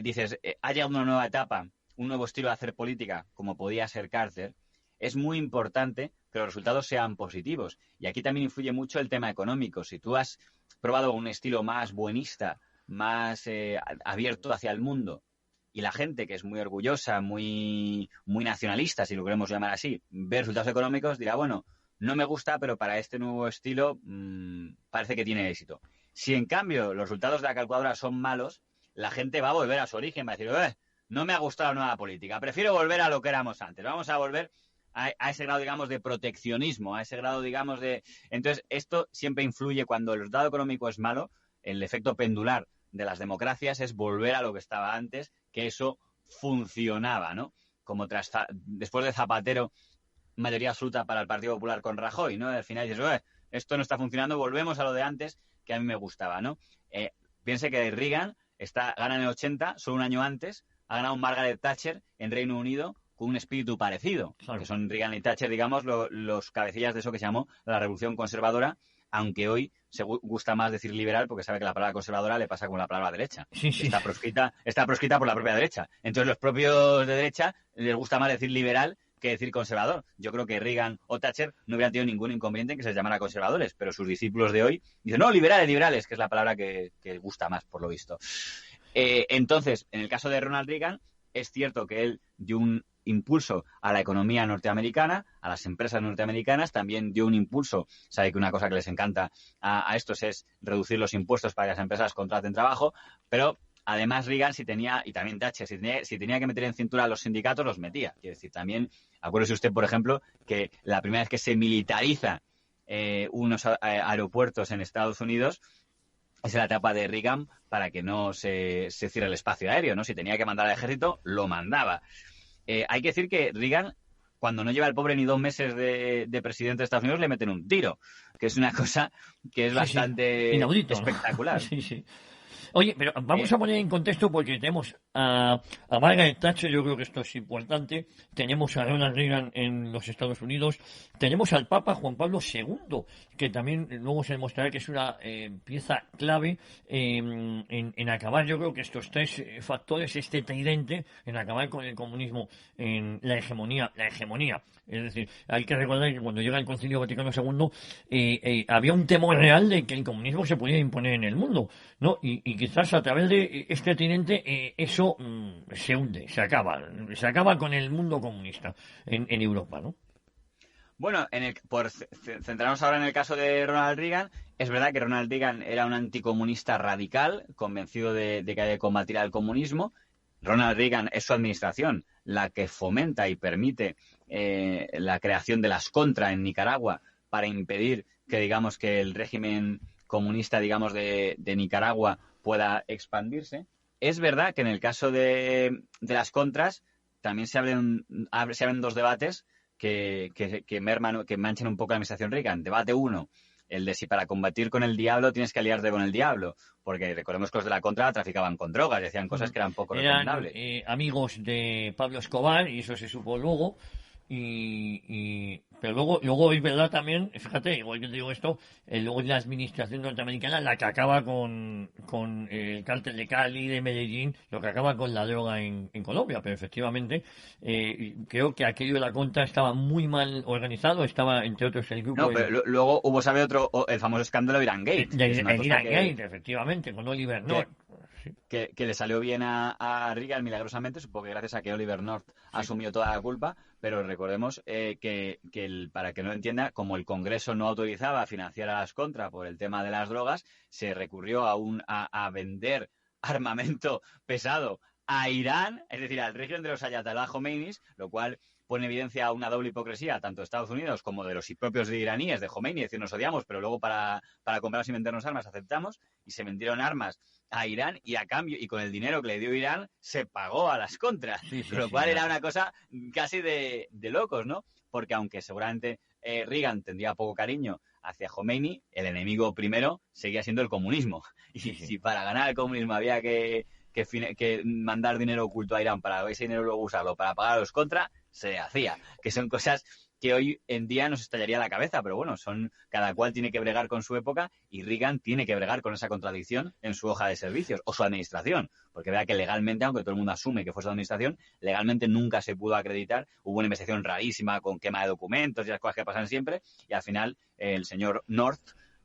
dices, haya una nueva etapa, un nuevo estilo de hacer política, como podía ser Carter, es muy importante que los resultados sean positivos. Y aquí también influye mucho el tema económico. Si tú has probado un estilo más buenista, más abierto hacia el mundo, y la gente, que es muy orgullosa, muy nacionalista, si lo queremos llamar así, ve resultados económicos, dirá, bueno, no me gusta, pero para este nuevo estilo parece que tiene éxito. Si en cambio los resultados de la calculadora son malos, la gente va a volver a su origen, va a decir, no me ha gustado la nueva política, prefiero volver a lo que éramos antes, vamos a volver a ese grado, digamos, de proteccionismo, a ese grado, digamos, de... Entonces, esto siempre influye cuando el resultado económico es malo, el efecto pendular de las democracias es volver a lo que estaba antes, que eso funcionaba, ¿no? Como después de Zapatero, mayoría absoluta para el Partido Popular con Rajoy, ¿no? Al final dices, esto no está funcionando, volvemos a lo de antes, que a mí me gustaba, ¿no? Piense que Reagan gana en el 80, solo un año antes, ha ganado Margaret Thatcher en Reino Unido con un espíritu parecido, claro, que son Reagan y Thatcher, digamos, los cabecillas de eso que se llamó la Revolución Conservadora, aunque hoy se gusta más decir liberal porque sabe que la palabra conservadora le pasa con la palabra derecha. Sí. Está proscrita por la propia derecha. Entonces los propios de derecha les gusta más decir liberal que decir conservador. Yo creo que Reagan o Thatcher no hubieran tenido ningún inconveniente en que se les llamara conservadores, pero sus discípulos de hoy dicen, no, liberales, que es la palabra que gusta más, por lo visto. Entonces, en el caso de Ronald Reagan, es cierto que él dio un impulso a la economía norteamericana, a las empresas norteamericanas, también dio un impulso, sabe que una cosa que les encanta a estos es reducir los impuestos para que las empresas contraten trabajo, pero además Reagan y también Thatcher, si tenía que meter en cintura a los sindicatos, los metía. Quiere decir, también, acuérdese usted, por ejemplo, que la primera vez que se militariza unos aeropuertos en Estados Unidos es en la etapa de Reagan para que no se cierre el espacio aéreo, ¿no? Si tenía que mandar al ejército, lo mandaba. Hay que decir que Reagan, cuando no lleva el pobre ni 2 meses de presidente de Estados Unidos, le meten un tiro, que es una cosa que es bastante inaudito, espectacular. ¿no? Sí. Oye, pero vamos a poner en contexto porque tenemos a Margaret Thatcher, yo creo que esto es importante, tenemos a Ronald Reagan en los Estados Unidos, tenemos al Papa Juan Pablo II, que también luego se demostrará que es una pieza clave en acabar, yo creo que estos 3 factores, este tridente, en acabar con el comunismo, en la hegemonía. Es decir, hay que recordar que cuando llega el Concilio Vaticano II había un temor real de que el comunismo se podía imponer en el mundo, ¿no? Y quizás a través de este tridente eso se hunde, se acaba con el mundo comunista en Europa, ¿no? Bueno, por centrarnos ahora en el caso de Ronald Reagan, es verdad que Ronald Reagan era un anticomunista radical, convencido de que hay que combatir al comunismo. Ronald Reagan es su administración la que fomenta y permite la creación de las Contra en Nicaragua para impedir que, digamos, que el régimen comunista, digamos, de Nicaragua pueda expandirse. Es verdad que en el caso de las Contras también se abren 2 debates que manchan un poco la administración Reagan. Debate 1, el de si para combatir con el diablo tienes que aliarte con el diablo, porque recordemos que los de la Contra traficaban con drogas y hacían cosas que eran poco recomendables. Amigos de Pablo Escobar, y eso se supo luego, pero luego es verdad también, fíjate, igual que te digo esto, luego la administración norteamericana, la que acaba con el cártel de Cali, de Medellín, lo que acaba con la droga en Colombia, pero efectivamente creo que aquello de la Contra estaba muy mal organizado, estaba entre otros el grupo... No, pero luego hubo, el famoso escándalo Irán Gate. Irán Gate, efectivamente, con Oliver North. Que le salió bien a Reagan milagrosamente, supongo que gracias a que Oliver North asumió toda la culpa, pero recordemos para que no lo entienda, como el Congreso no autorizaba financiar a las Contra por el tema de las drogas, se recurrió a vender armamento pesado a Irán, es decir, al régimen de los Ayatollah Khomeinis, lo cual pone en evidencia una doble hipocresía, tanto de Estados Unidos como de los propios iraníes, de Khomeini, es decir, nos odiamos, pero luego para comprarnos y vendernos armas aceptamos, y se vendieron armas a Irán y a cambio, y con el dinero que le dio Irán, se pagó a las Contras, lo cual era una cosa casi de locos, ¿no? Porque aunque seguramente Reagan tendría poco cariño hacia Khomeini, el enemigo primero seguía siendo el comunismo. Y si para ganar el comunismo había que mandar dinero oculto a Irán para ese dinero luego usarlo para pagar a los Contra, se hacía. Que son cosas que hoy en día nos estallaría la cabeza, pero bueno, cada cual tiene que bregar con su época y Reagan tiene que bregar con esa contradicción en su hoja de servicios o su administración, porque vea que legalmente, aunque todo el mundo asume que fue su administración, legalmente nunca se pudo acreditar, hubo una investigación rarísima con quema de documentos y las cosas que pasan siempre, y al final el señor North,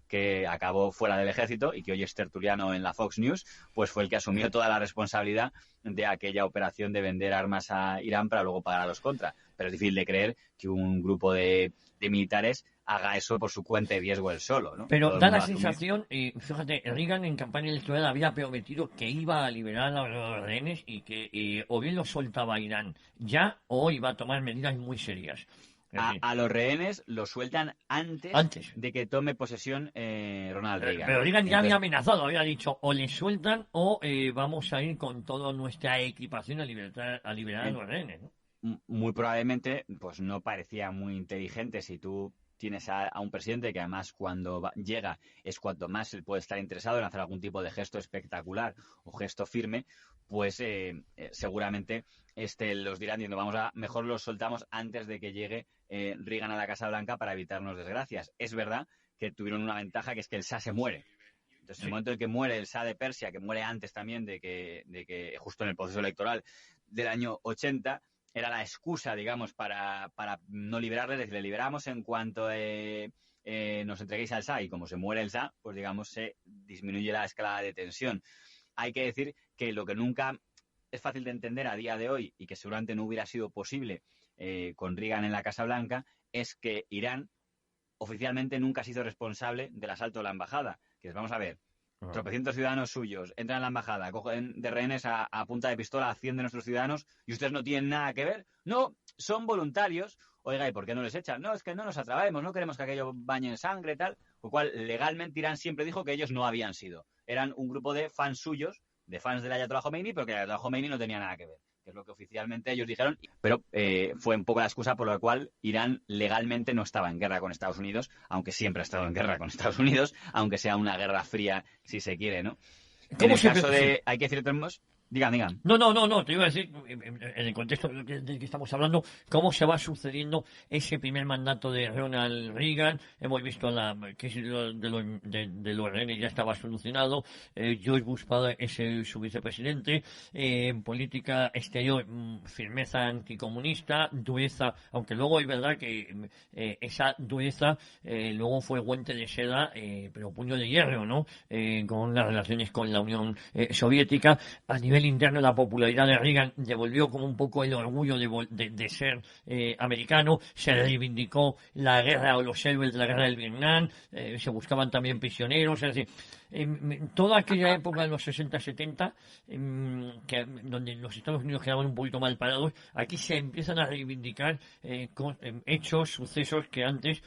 que acabó fuera del ejército y que hoy es tertuliano en la Fox News, pues fue el que asumió toda la responsabilidad de aquella operación de vender armas a Irán para luego pagar a los contras. Pero es difícil de creer que un grupo de militares haga eso por su cuenta y riesgo él solo, ¿no? Pero da la sensación, fíjate, Reagan en campaña electoral había prometido que iba a liberar a los rehenes y que o bien los soltaba a Irán ya o iba a tomar medidas muy serias. A los rehenes los sueltan antes de que tome posesión Ronald Reagan. Pero Reagan ya había amenazado, había dicho o les sueltan o vamos a ir con toda nuestra equipación a liberar a los rehenes, ¿no? Muy probablemente pues no parecía muy inteligente si tú tienes a un presidente que además cuando llega es cuanto más él puede estar interesado en hacer algún tipo de gesto espectacular o gesto firme, pues seguramente los dirán diciendo mejor los soltamos antes de que llegue Reagan a la Casa Blanca para evitarnos desgracias. Es verdad que tuvieron una ventaja, que es que el Shah se muere. Entonces, en el momento en que muere el Shah de Persia, que muere antes también de que justo en el proceso electoral del año 80, era la excusa, digamos, para no liberarle. Es decir, le liberamos en cuanto nos entreguéis al Shah, y como se muere el Shah, pues digamos, se disminuye la escalada de tensión. Hay que decir que lo que nunca es fácil de entender a día de hoy y que seguramente no hubiera sido posible con Reagan en la Casa Blanca es que Irán oficialmente nunca se hizo responsable del asalto a la embajada. Que es, vamos a ver, tropecientos ciudadanos suyos entran a la embajada, cogen de rehenes a punta de pistola a 100 de nuestros ciudadanos y ustedes no tienen nada que ver. No, son voluntarios. Oiga, ¿y por qué no les echan? No, es que no nos atrevemos, no queremos que aquello bañe en sangre, tal. Con lo cual, legalmente Irán siempre dijo que ellos no habían sido. Eran un grupo de fans suyos, de fans del Ayatollah Khomeini, pero que el Ayatollah Khomeini no tenía nada que ver, que es lo que oficialmente ellos dijeron, pero fue un poco la excusa por la cual Irán legalmente no estaba en guerra con Estados Unidos, aunque siempre ha estado en guerra con Estados Unidos, aunque sea una guerra fría, si se quiere, ¿no? En el caso de... Hay que decir, tenemos... Digan. No, te iba a decir, en el contexto del que estamos hablando, cómo se va sucediendo ese primer mandato de Ronald Reagan. Hemos visto que de los rehenes ya estaba solucionado. George Bush padre es su vicepresidente. En política exterior, firmeza anticomunista, dureza, aunque luego es verdad que esa dureza luego fue guante de seda, pero puño de hierro, ¿no? Con las relaciones con la Unión Soviética. A nivel interno, la popularidad de Reagan devolvió como un poco el orgullo de ser americano. Se reivindicó la guerra o los héroes de la guerra del Vietnam. Se buscaban también prisioneros. Es decir, toda aquella época de los 60-70, donde los Estados Unidos quedaban un poquito mal parados, aquí se empiezan a reivindicar hechos, sucesos que antes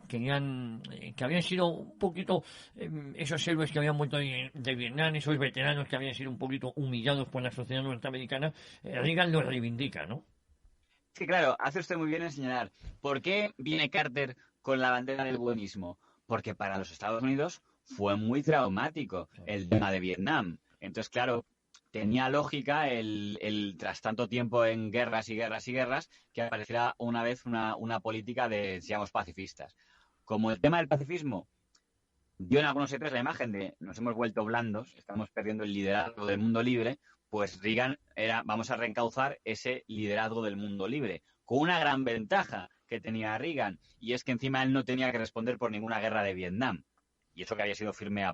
que habían sido un poquito esos héroes que habían muerto de Vietnam, esos veteranos que habían sido un poquito humillados por la sociedad norteamericana. Reagan los reivindica, ¿no? Sí, claro, hace usted muy bien en señalar. ¿Por qué viene Carter con la bandera del buenismo? Porque para los Estados Unidos fue muy traumático el tema de Vietnam. Entonces, claro, tenía lógica el tras tanto tiempo en guerras y guerras y guerras, que apareciera una vez una política de, digamos, pacifistas. Como el tema del pacifismo dio en algunos sectores la imagen de nos hemos vuelto blandos, estamos perdiendo el liderazgo del mundo libre, pues Reagan vamos a reencauzar ese liderazgo del mundo libre, con una gran ventaja que tenía Reagan, y es que encima él no tenía que responder por ninguna guerra de Vietnam. Y eso que había sido firme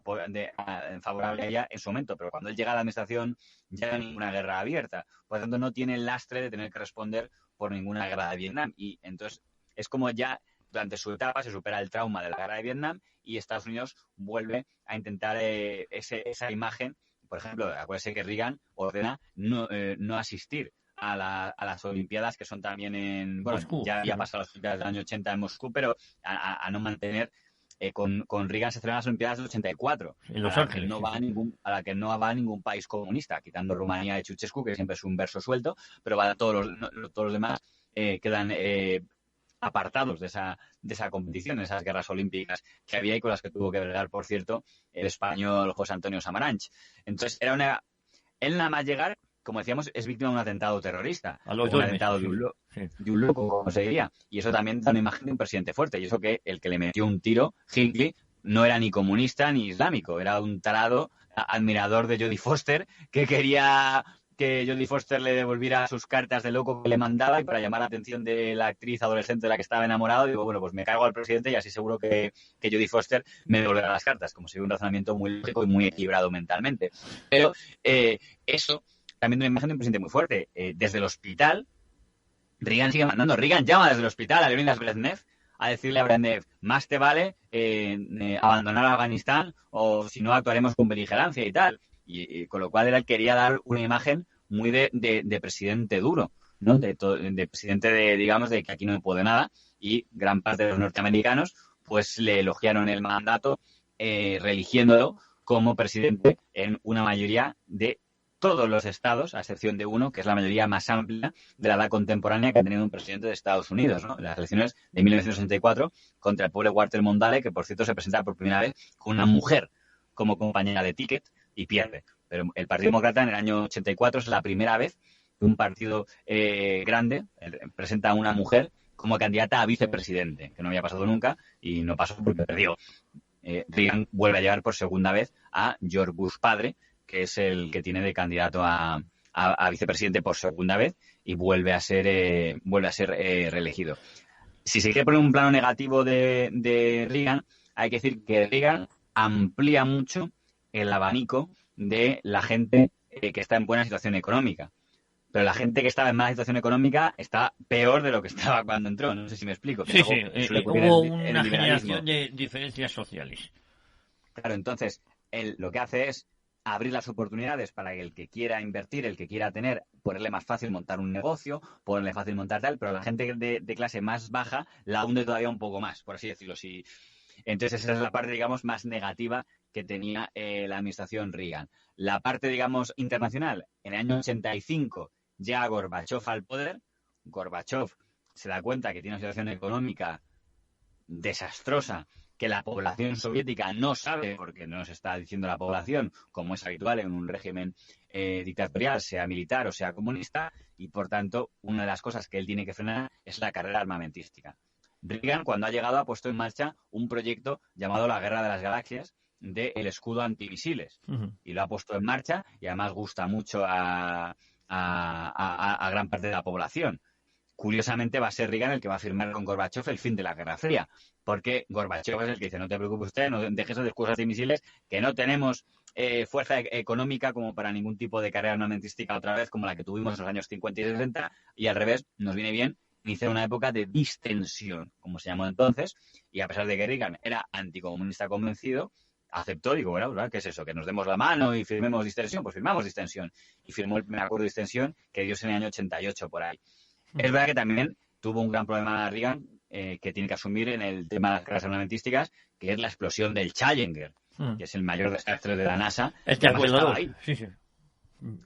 favorable a ella en su momento, pero cuando él llega a la administración ya no hay ninguna guerra abierta. Por lo tanto, no tiene el lastre de tener que responder por ninguna guerra de Vietnam. Y entonces es como ya durante su etapa se supera el trauma de la guerra de Vietnam y Estados Unidos vuelve a intentar esa imagen. Por ejemplo, acuérdense que Reagan ordena no asistir a las Olimpiadas, que son también en... Bueno, Moscú, ya pasado las Olimpiadas del año 80 en Moscú, pero a no mantener... Con Reagan se celebran las Olimpiadas del 84, en Los Ángeles, a la que no va ningún país comunista, quitando Rumanía de Ceausescu, que siempre es un verso suelto, pero todos los demás quedan apartados de esa competición, de esas guerras olímpicas que había y con las que tuvo que bregar, por cierto, el español José Antonio Samaranch. Entonces, él nada más llegar como decíamos, es víctima de un atentado terrorista. A los un dos atentado meses, de un loco, como se diría. Y eso también da una imagen de un presidente fuerte. Y eso que el que le metió un tiro, Hinckley, no era ni comunista ni islámico. Era un tarado admirador de Jodie Foster que quería que Jodie Foster le devolviera sus cartas de loco que le mandaba, y para llamar la atención de la actriz adolescente de la que estaba enamorado, digo, bueno, pues me cargo al presidente y así seguro que Jodie Foster me devolverá las cartas, como si hubiera un razonamiento muy lógico y muy equilibrado mentalmente. Pero eso también da una imagen de un presidente muy fuerte. Desde el hospital, Reagan sigue mandando. Reagan llama desde el hospital a Leonidas Brezhnev a decirle a Brezhnev, más te vale abandonar Afganistán o si no actuaremos con beligerancia y tal. Y con lo cual él quería dar una imagen muy de presidente duro, ¿no? De presidente digamos, de que aquí no me puede nada, y gran parte de los norteamericanos pues le elogiaron el mandato, reeligiéndolo como presidente en una mayoría de todos los estados, a excepción de uno, que es la mayoría más amplia de la edad contemporánea que ha tenido un presidente de Estados Unidos, ¿no? Las elecciones de 1964 contra el pobre Walter Mondale, que por cierto se presenta por primera vez con una mujer como compañera de ticket y pierde. Pero el Partido Demócrata en el año 84 es la primera vez que un partido grande presenta a una mujer como candidata a vicepresidente, que no había pasado nunca y no pasó porque perdió. Reagan vuelve a llevar por segunda vez a George Bush padre, que es el que tiene de candidato a vicepresidente por segunda vez, y vuelve a ser reelegido. Si se quiere poner un plano negativo de Reagan, hay que decir que Reagan amplía mucho el abanico de la gente que está en buena situación económica. Pero la gente que estaba en mala situación económica está peor de lo que estaba cuando entró. No sé si me explico. Sí, hubo una generación de diferencias sociales. Claro, entonces, él lo que hace es abrir las oportunidades para que el que quiera invertir, el que quiera tener, ponerle más fácil montar un negocio, ponerle fácil montar tal, pero la gente de clase más baja la hunde todavía un poco más, por así decirlo. Sí. Entonces esa es la parte, digamos, más negativa que tenía la administración Reagan. La parte, digamos, internacional, en el año 85 llega Gorbachev al poder. Gorbachev se da cuenta que tiene una situación económica desastrosa, que la población soviética no sabe, porque no nos está diciendo la población, como es habitual en un régimen dictatorial, sea militar o sea comunista, y por tanto una de las cosas que él tiene que frenar es la carrera armamentística. Reagan, cuando ha llegado, ha puesto en marcha un proyecto llamado la Guerra de las Galaxias del escudo antimisiles. Y lo ha puesto en marcha, y además gusta mucho a gran parte de la población. Curiosamente va a ser Reagan el que va a firmar con Gorbachev el fin de la Guerra Fría, porque Gorbachev es el que dice, no te preocupes usted, no dejes de escudos antimisiles, que no tenemos fuerza económica como para ningún tipo de carrera armamentística otra vez como la que tuvimos en los años 50 y 60, y al revés, nos viene bien iniciar una época de distensión, como se llamó entonces, y a pesar de que Reagan era anticomunista convencido, aceptó, digo, bueno, ¿verdad? ¿Qué es eso? ¿Que nos demos la mano y firmemos distensión? Pues firmamos distensión. Y firmó el primer acuerdo de distensión que dio en el año 88 por ahí. Es verdad que también tuvo un gran problema Reagan que tiene que asumir en el tema de las carreras armamentísticas, que es la explosión del Challenger, que es el mayor desastre de la NASA. Estaba ahí. Sí.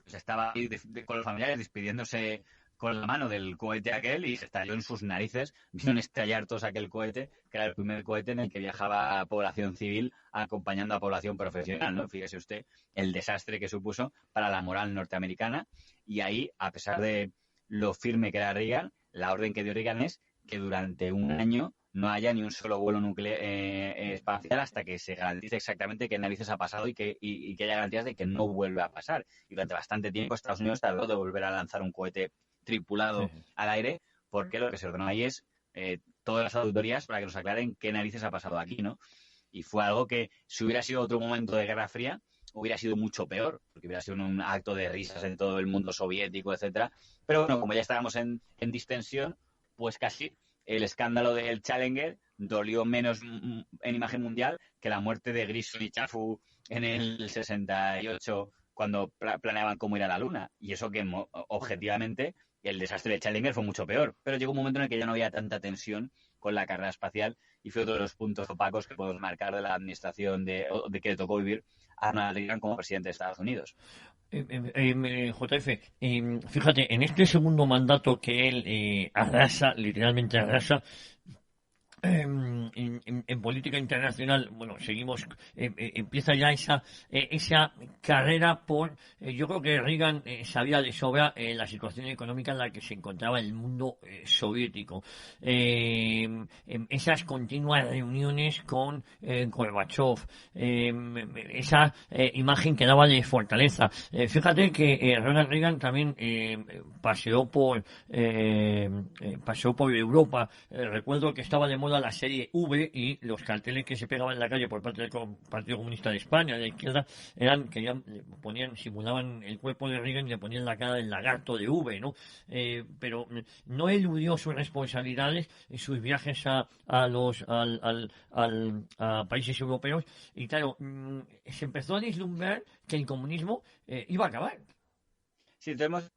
Pues estaba ahí con los familiares despidiéndose con la mano del cohete aquel, y se estalló en sus narices. Vieron estallar todos aquel cohete, que era el primer cohete en el que viajaba población civil acompañando a población profesional, ¿no? Fíjese usted el desastre que supuso para la moral norteamericana. Y ahí, a pesar de lo firme que era Reagan, la orden que dio Reagan es que durante un año no haya ni un solo vuelo nuclear espacial hasta que se garantice exactamente qué narices ha pasado y que haya garantías de que no vuelve a pasar. Y durante bastante tiempo Estados Unidos tardó de volver a lanzar un cohete tripulado al aire, porque lo que se ordenó ahí es todas las auditorías para que nos aclaren qué narices ha pasado aquí, ¿no? Y fue algo que, si hubiera sido otro momento de Guerra Fría, hubiera sido mucho peor, porque hubiera sido un acto de risas en todo el mundo soviético, etcétera. Pero bueno, como ya estábamos en distensión, pues casi el escándalo del Challenger dolió menos en imagen mundial que la muerte de Grissom y Chaffee en el 68, cuando planeaban cómo ir a la Luna. Y eso que objetivamente el desastre del Challenger fue mucho peor. Pero llegó un momento en el que ya no había tanta tensión con la carrera espacial, y fue otro de los puntos opacos que podemos marcar de la administración de que le tocó vivir a Ronald Reagan como presidente de Estados Unidos. JF, fíjate, en este segundo mandato que él arrasa, literalmente arrasa, en política internacional, bueno, seguimos, empieza ya esa carrera por, yo creo que Reagan sabía de sobra la situación económica en la que se encontraba el mundo soviético. Esas continuas reuniones con Gorbachev, esa imagen que daba de fortaleza. Fíjate que Ronald Reagan también paseó por Europa. Recuerdo que estaba de moda la serie V y los carteles que se pegaban en la calle por parte del Partido Comunista de España, de la izquierda, eran que ya simulaban el cuerpo de Reagan y le ponían la cara del lagarto de V, ¿no? Pero no eludió sus responsabilidades en sus viajes a países europeos y claro, se empezó a vislumbrar que el comunismo iba a acabar. Sí, tenemos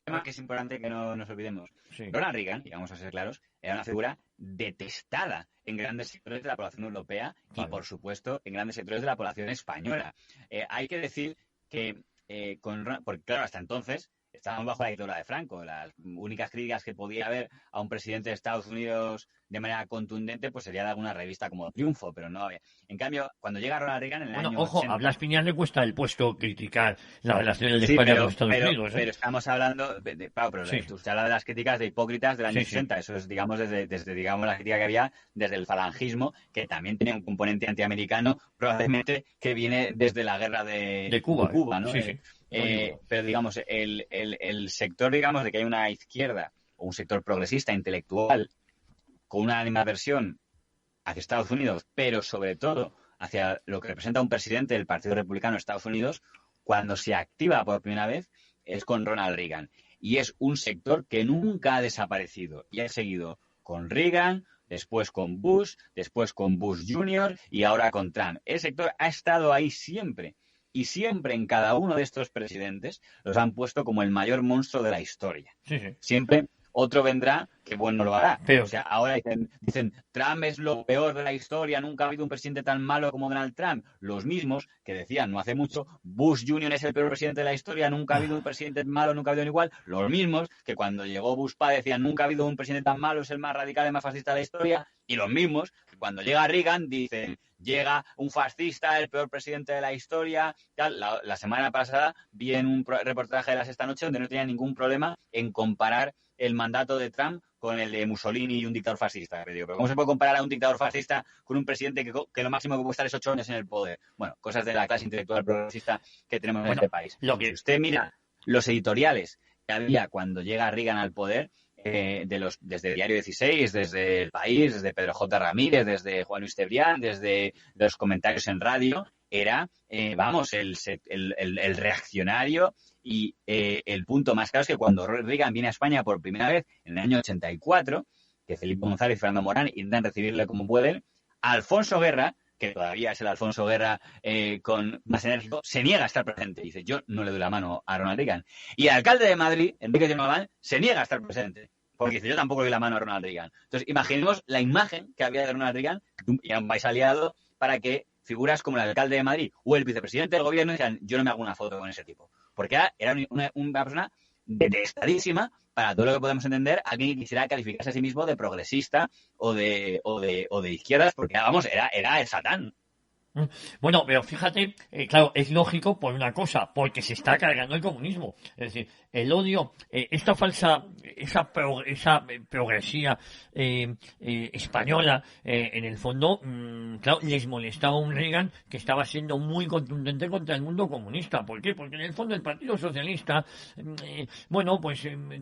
tema que es importante que no nos olvidemos. Sí. Ronald Reagan, y vamos a ser claros, era una figura detestada en grandes sectores de la población europea y, por supuesto, en grandes sectores de la población española. Hay que decir que, porque claro, hasta entonces estábamos bajo la dictadura de Franco. Las únicas críticas que podía haber a un presidente de Estados Unidos de manera contundente pues sería de alguna revista como Triunfo, pero no había. En cambio, cuando llega Ronald Reagan en el año 80... a Blas Piñar le cuesta el puesto criticar las relaciones de España con Estados Unidos. Pero estamos hablando... Usted habla de las críticas de hipócritas del año 60. Eso es, digamos, desde digamos, la crítica que había desde el falangismo, que también tenía un componente antiamericano, probablemente que viene desde la guerra de Cuba, ¿no? Pero digamos, el sector, digamos, de que hay una izquierda o un sector progresista, intelectual, con una animadversión hacia Estados Unidos, pero sobre todo hacia lo que representa un presidente del Partido Republicano de Estados Unidos, cuando se activa por primera vez, es con Ronald Reagan. Y es un sector que nunca ha desaparecido y ha seguido con Reagan, después con Bush, después con Bush Jr. y ahora con Trump. El sector ha estado ahí siempre. Y siempre en cada uno de estos presidentes los han puesto como el mayor monstruo de la historia. Siempre otro vendrá que bueno lo hará. Pero, o sea, ahora dicen, Trump es lo peor de la historia, nunca ha habido un presidente tan malo como Donald Trump. Los mismos que decían no hace mucho, Bush Jr. es el peor presidente de la historia, nunca ha habido un presidente malo, nunca ha habido igual. Los mismos que cuando llegó Bush padre decían nunca ha habido un presidente tan malo, es el más radical y más fascista de la historia. Y los mismos que cuando llega Reagan dicen, llega un fascista, el peor presidente de la historia. La semana pasada vi en un reportaje de La Sexta Noche donde no tenía ningún problema en comparar el mandato de Trump con el de Mussolini y un dictador fascista. Pero ¿cómo se puede comparar a un dictador fascista con un presidente que lo máximo que puede estar es 8 años en el poder? Bueno, cosas de la clase intelectual progresista que tenemos en este país. Si usted mira los editoriales que había cuando llega Reagan al poder, desde Diario 16, desde El País, desde Pedro J. Ramírez, desde Juan Luis Cebrián, desde los comentarios en radio, era, el reaccionario. Y el punto más claro es que cuando Reagan viene a España por primera vez en el año 84, que Felipe González y Fernando Morán intentan recibirle como pueden, Alfonso Guerra, que todavía es el Alfonso Guerra con más enérgico, se niega a estar presente. Dice, yo no le doy la mano a Ronald Reagan. Y el alcalde de Madrid, Enrique Genován, se niega a estar presente. Porque dice, yo tampoco le doy la mano a Ronald Reagan. Entonces, imaginemos la imagen que había de Ronald Reagan y un país aliado para que figuras como el alcalde de Madrid o el vicepresidente del gobierno digan, yo no me hago una foto con ese tipo. Porque era una persona detestadísima para todo lo que podemos entender, alguien que quisiera calificarse a sí mismo de progresista o de izquierdas, porque vamos, era el Satán. Bueno, pero fíjate, claro, es lógico por una cosa, porque se está cargando el comunismo. Es decir, el odio, esa progresía española, en el fondo, claro, les molestaba a un Reagan que estaba siendo muy contundente contra el mundo comunista. ¿Por qué? Porque en el fondo el Partido Socialista,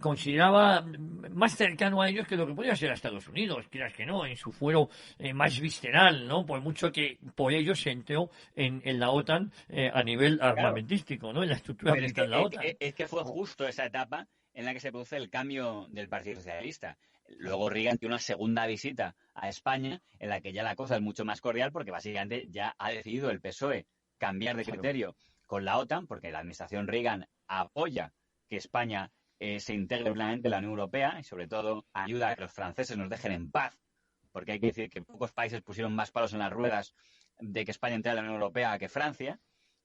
consideraba más cercano a ellos que lo que podía ser a Estados Unidos, quieras que no, en su fuero más visceral, ¿no? Por mucho que por ellos se entró en la OTAN a nivel armamentístico, ¿no? En la estructura que está en la OTAN. Es que fue justo esa etapa en la que se produce el cambio del Partido Socialista. Luego Reagan tiene una segunda visita a España en la que ya la cosa es mucho más cordial porque básicamente ya ha decidido el PSOE cambiar de criterio con la OTAN porque la administración Reagan apoya que España se integre plenamente en la Unión Europea y sobre todo ayuda a que los franceses nos dejen en paz porque hay que decir que pocos países pusieron más palos en las ruedas de que España entrara en la Unión Europea que Francia,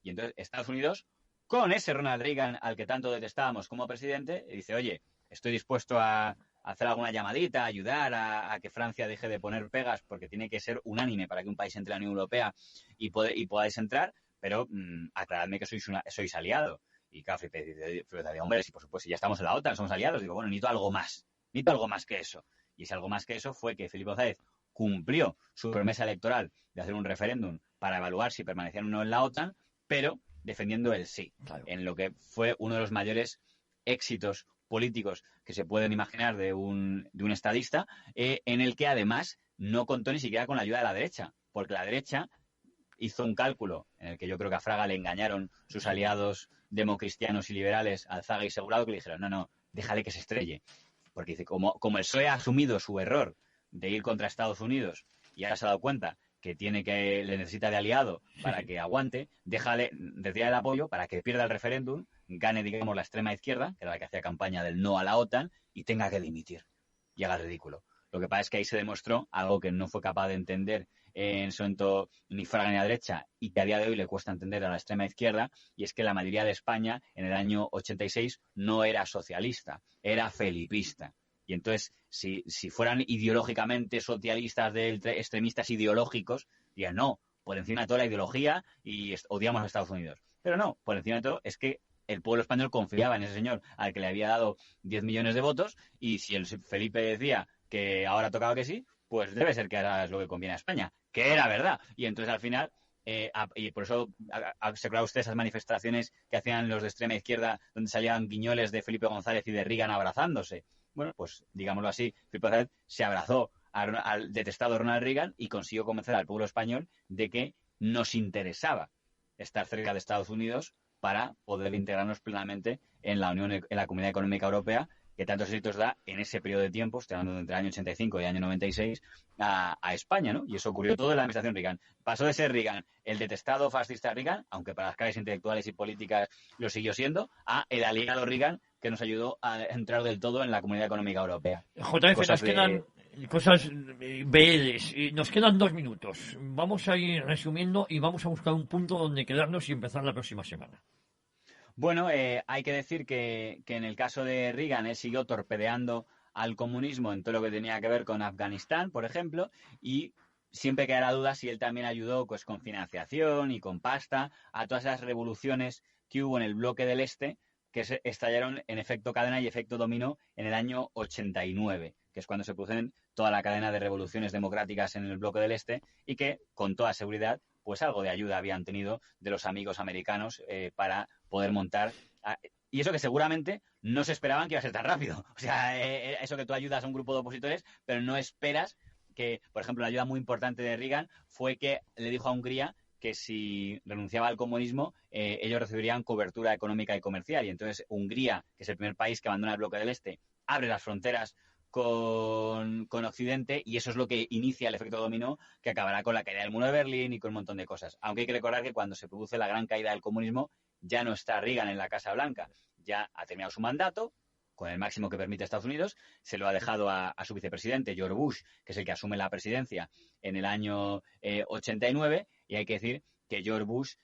y entonces Estados Unidos, con ese Ronald Reagan al que tanto detestábamos como presidente, dice, oye, estoy dispuesto a hacer alguna llamadita, ayudar a que Francia deje de poner pegas, porque tiene que ser unánime para que un país entre a la Unión Europea y podáis entrar, pero aclaradme que sois aliado. Y claro, Felipe dice, hombre, sí, por supuesto, si ya estamos en la OTAN, somos aliados. Digo, bueno, necesito algo más que eso. Y ese algo más que eso fue que Felipe González cumplió su promesa electoral de hacer un referéndum para evaluar si permanecían o no en la OTAN, pero defendiendo el sí, claro, en lo que fue uno de los mayores éxitos políticos que se pueden imaginar de un estadista, en el que además no contó ni siquiera con la ayuda de la derecha, porque la derecha hizo un cálculo en el que yo creo que a Fraga le engañaron sus aliados democristianos y liberales, Alzaga y Segurado, que le dijeron, no, déjale que se estrelle. Porque dice, como el PSOE ha asumido su error de ir contra Estados Unidos y ahora se ha dado cuenta que le necesita de aliado para que aguante, retira el apoyo para que pierda el referéndum, gane, digamos, la extrema izquierda, que era la que hacía campaña del no a la OTAN, y tenga que dimitir y haga ridículo. Lo que pasa es que ahí se demostró algo que no fue capaz de entender en su momento ni Fraga ni la derecha, y que a día de hoy le cuesta entender a la extrema izquierda, y es que la mayoría de España en el año 86 no era socialista, era felipista. Y entonces, si fueran ideológicamente socialistas, extremistas ideológicos, dirían, no, por encima de toda la ideología y odiamos a Estados Unidos. Pero no, por encima de todo es que el pueblo español confiaba en ese señor al que le había dado 10 millones de votos, y si el Felipe decía que ahora tocaba que sí, pues debe ser que ahora es lo que conviene a España, que era verdad. Y entonces al final, y por eso se acuerda usted esas manifestaciones que hacían los de extrema izquierda, donde salían guiñoles de Felipe González y de Reagan abrazándose. Bueno, pues digámoslo así, Felipe González se abrazó al detestado Ronald Reagan y consiguió convencer al pueblo español de que nos interesaba estar cerca de Estados Unidos para poder integrarnos plenamente en la Unión, en la Comunidad Económica Europea, que tantos éxitos da en ese periodo de tiempo, estoy hablando entre el año 85 y el año 96, a España, ¿no? Y eso ocurrió todo en la administración Reagan. Pasó de ser Reagan el detestado fascista Reagan, aunque para las clases intelectuales y políticas lo siguió siendo, a el aliado Reagan, que nos ayudó a entrar del todo en la Comunidad Económica Europea. JF, nos quedan cosas BLs. Nos quedan 2 minutos. Vamos a ir resumiendo y vamos a buscar un punto donde quedarnos y empezar la próxima semana. Bueno, hay que decir que en el caso de Reagan, él siguió torpedeando al comunismo en todo lo que tenía que ver con Afganistán, por ejemplo, y siempre queda la duda si él también ayudó pues con financiación y con pasta a todas esas revoluciones que hubo en el bloque del Este, que se estallaron en efecto cadena y efecto dominó en el año 89, que es cuando se producen toda la cadena de revoluciones democráticas en el bloque del Este, y que, con toda seguridad, pues algo de ayuda habían tenido de los amigos americanos para poder montar. Y eso que seguramente no se esperaban que iba a ser tan rápido. O sea, eso que tú ayudas a un grupo de opositores, pero no esperas que, por ejemplo, la ayuda muy importante de Reagan fue que le dijo a Hungría que si renunciaba al comunismo, ellos recibirían cobertura económica y comercial. Y entonces Hungría, que es el primer país que abandona el bloque del Este, abre las fronteras con Occidente, y eso es lo que inicia el efecto dominó que acabará con la caída del muro de Berlín y con un montón de cosas. Aunque hay que recordar que cuando se produce la gran caída del comunismo ya no está Reagan en la Casa Blanca, ya ha terminado su mandato con el máximo que permite Estados Unidos, se lo ha dejado a su vicepresidente George Bush, que es el que asume la presidencia en el año 89, y hay que decir que George Bush,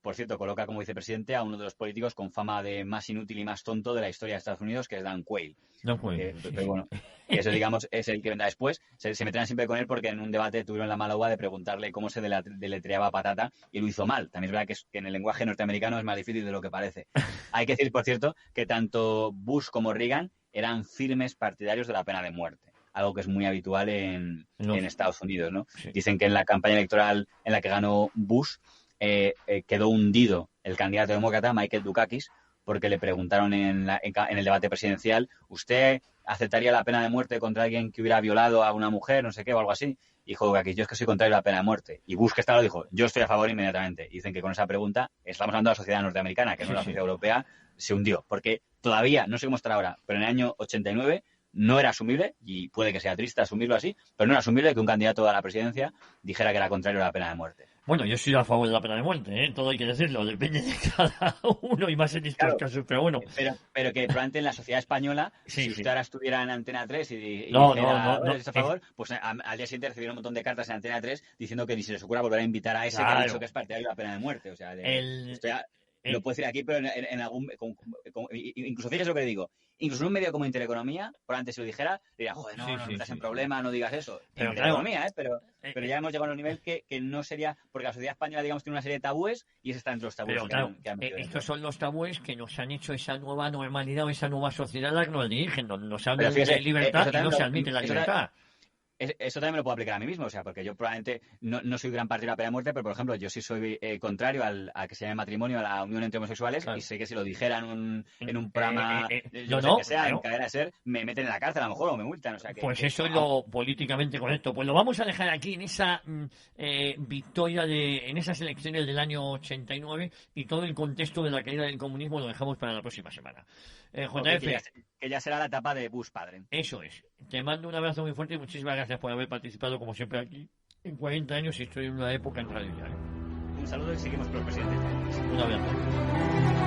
por cierto, coloca como vicepresidente a uno de los políticos con fama de más inútil y más tonto de la historia de Estados Unidos, que es Dan Quayle. Pero bueno, eso, digamos, es el que vendrá después. Se meterán siempre con él porque en un debate tuvieron la mala uva de preguntarle cómo se deletreaba patata, y lo hizo mal. También es verdad que en el lenguaje norteamericano es más difícil de lo que parece. Hay que decir, por cierto, que tanto Bush como Reagan eran firmes partidarios de la pena de muerte, algo que es muy habitual en Estados Unidos, ¿no? Sí. Dicen que en la campaña electoral en la que ganó Bush quedó hundido el candidato demócrata, Michael Dukakis, porque le preguntaron en el debate presidencial, ¿usted aceptaría la pena de muerte contra alguien que hubiera violado a una mujer, no sé qué, o algo así? Y dijo Dukakis, yo es que soy contrario a la pena de muerte. Y Bush, que estaba, lo dijo, yo estoy a favor inmediatamente. Y dicen que con esa pregunta, estamos hablando de la sociedad norteamericana, que no la sociedad europea, se hundió. Porque todavía, no sé cómo estará ahora, pero en el año 89 no era asumible, y puede que sea triste asumirlo así, pero no era asumible que un candidato a la presidencia dijera que era contrario a la pena de muerte. Bueno, yo estoy a favor de la pena de muerte, todo hay que decirlo, depende de cada uno y más en estos casos, pero bueno. Pero que probablemente en la sociedad española, si usted ahora estuviera en Antena 3 y no, a favor, pues al día siguiente recibieron un montón de cartas en Antena 3 diciendo que ni se les ocurra volver a invitar a ese que ha dicho que es partidario de la pena de muerte. O sea, lo puedo decir aquí, pero en algún... incluso fíjese lo que le digo. Incluso en un medio como Intereconomía, por antes si lo dijera, diría, joder, no estás en problema, no digas eso. Pero Intereconomía, pero ya hemos llegado a un nivel que no sería... Porque la sociedad española, digamos, tiene una serie de tabúes y ese está entre los tabúes. Pero claro, estos son los tabúes que nos han hecho esa nueva normalidad o esa nueva sociedad a la que nos dirigen. Nos hablan de libertad y no se admite la libertad. Eso también me lo puedo aplicar a mí mismo, o sea, porque yo probablemente no soy gran partidario de la pena de muerte, pero por ejemplo, yo sí soy contrario a que se llame matrimonio, a la unión entre homosexuales, claro. Y sé que si lo dijera en un programa, que sea, en cadena de ser, me meten en la cárcel a lo mejor o me multan, o sea que... Pues eso es lo políticamente correcto. Pues lo vamos a dejar aquí en esa victoria en esas elecciones del año 89 y todo el contexto de la caída del comunismo lo dejamos para la próxima semana. JF, que ya será la etapa de Bush padre. Eso es. Te mando un abrazo muy fuerte y muchísimas gracias por haber participado como siempre aquí en 40 años y estoy en una época en radio ya. Un saludo y seguimos con el presidente. Un abrazo.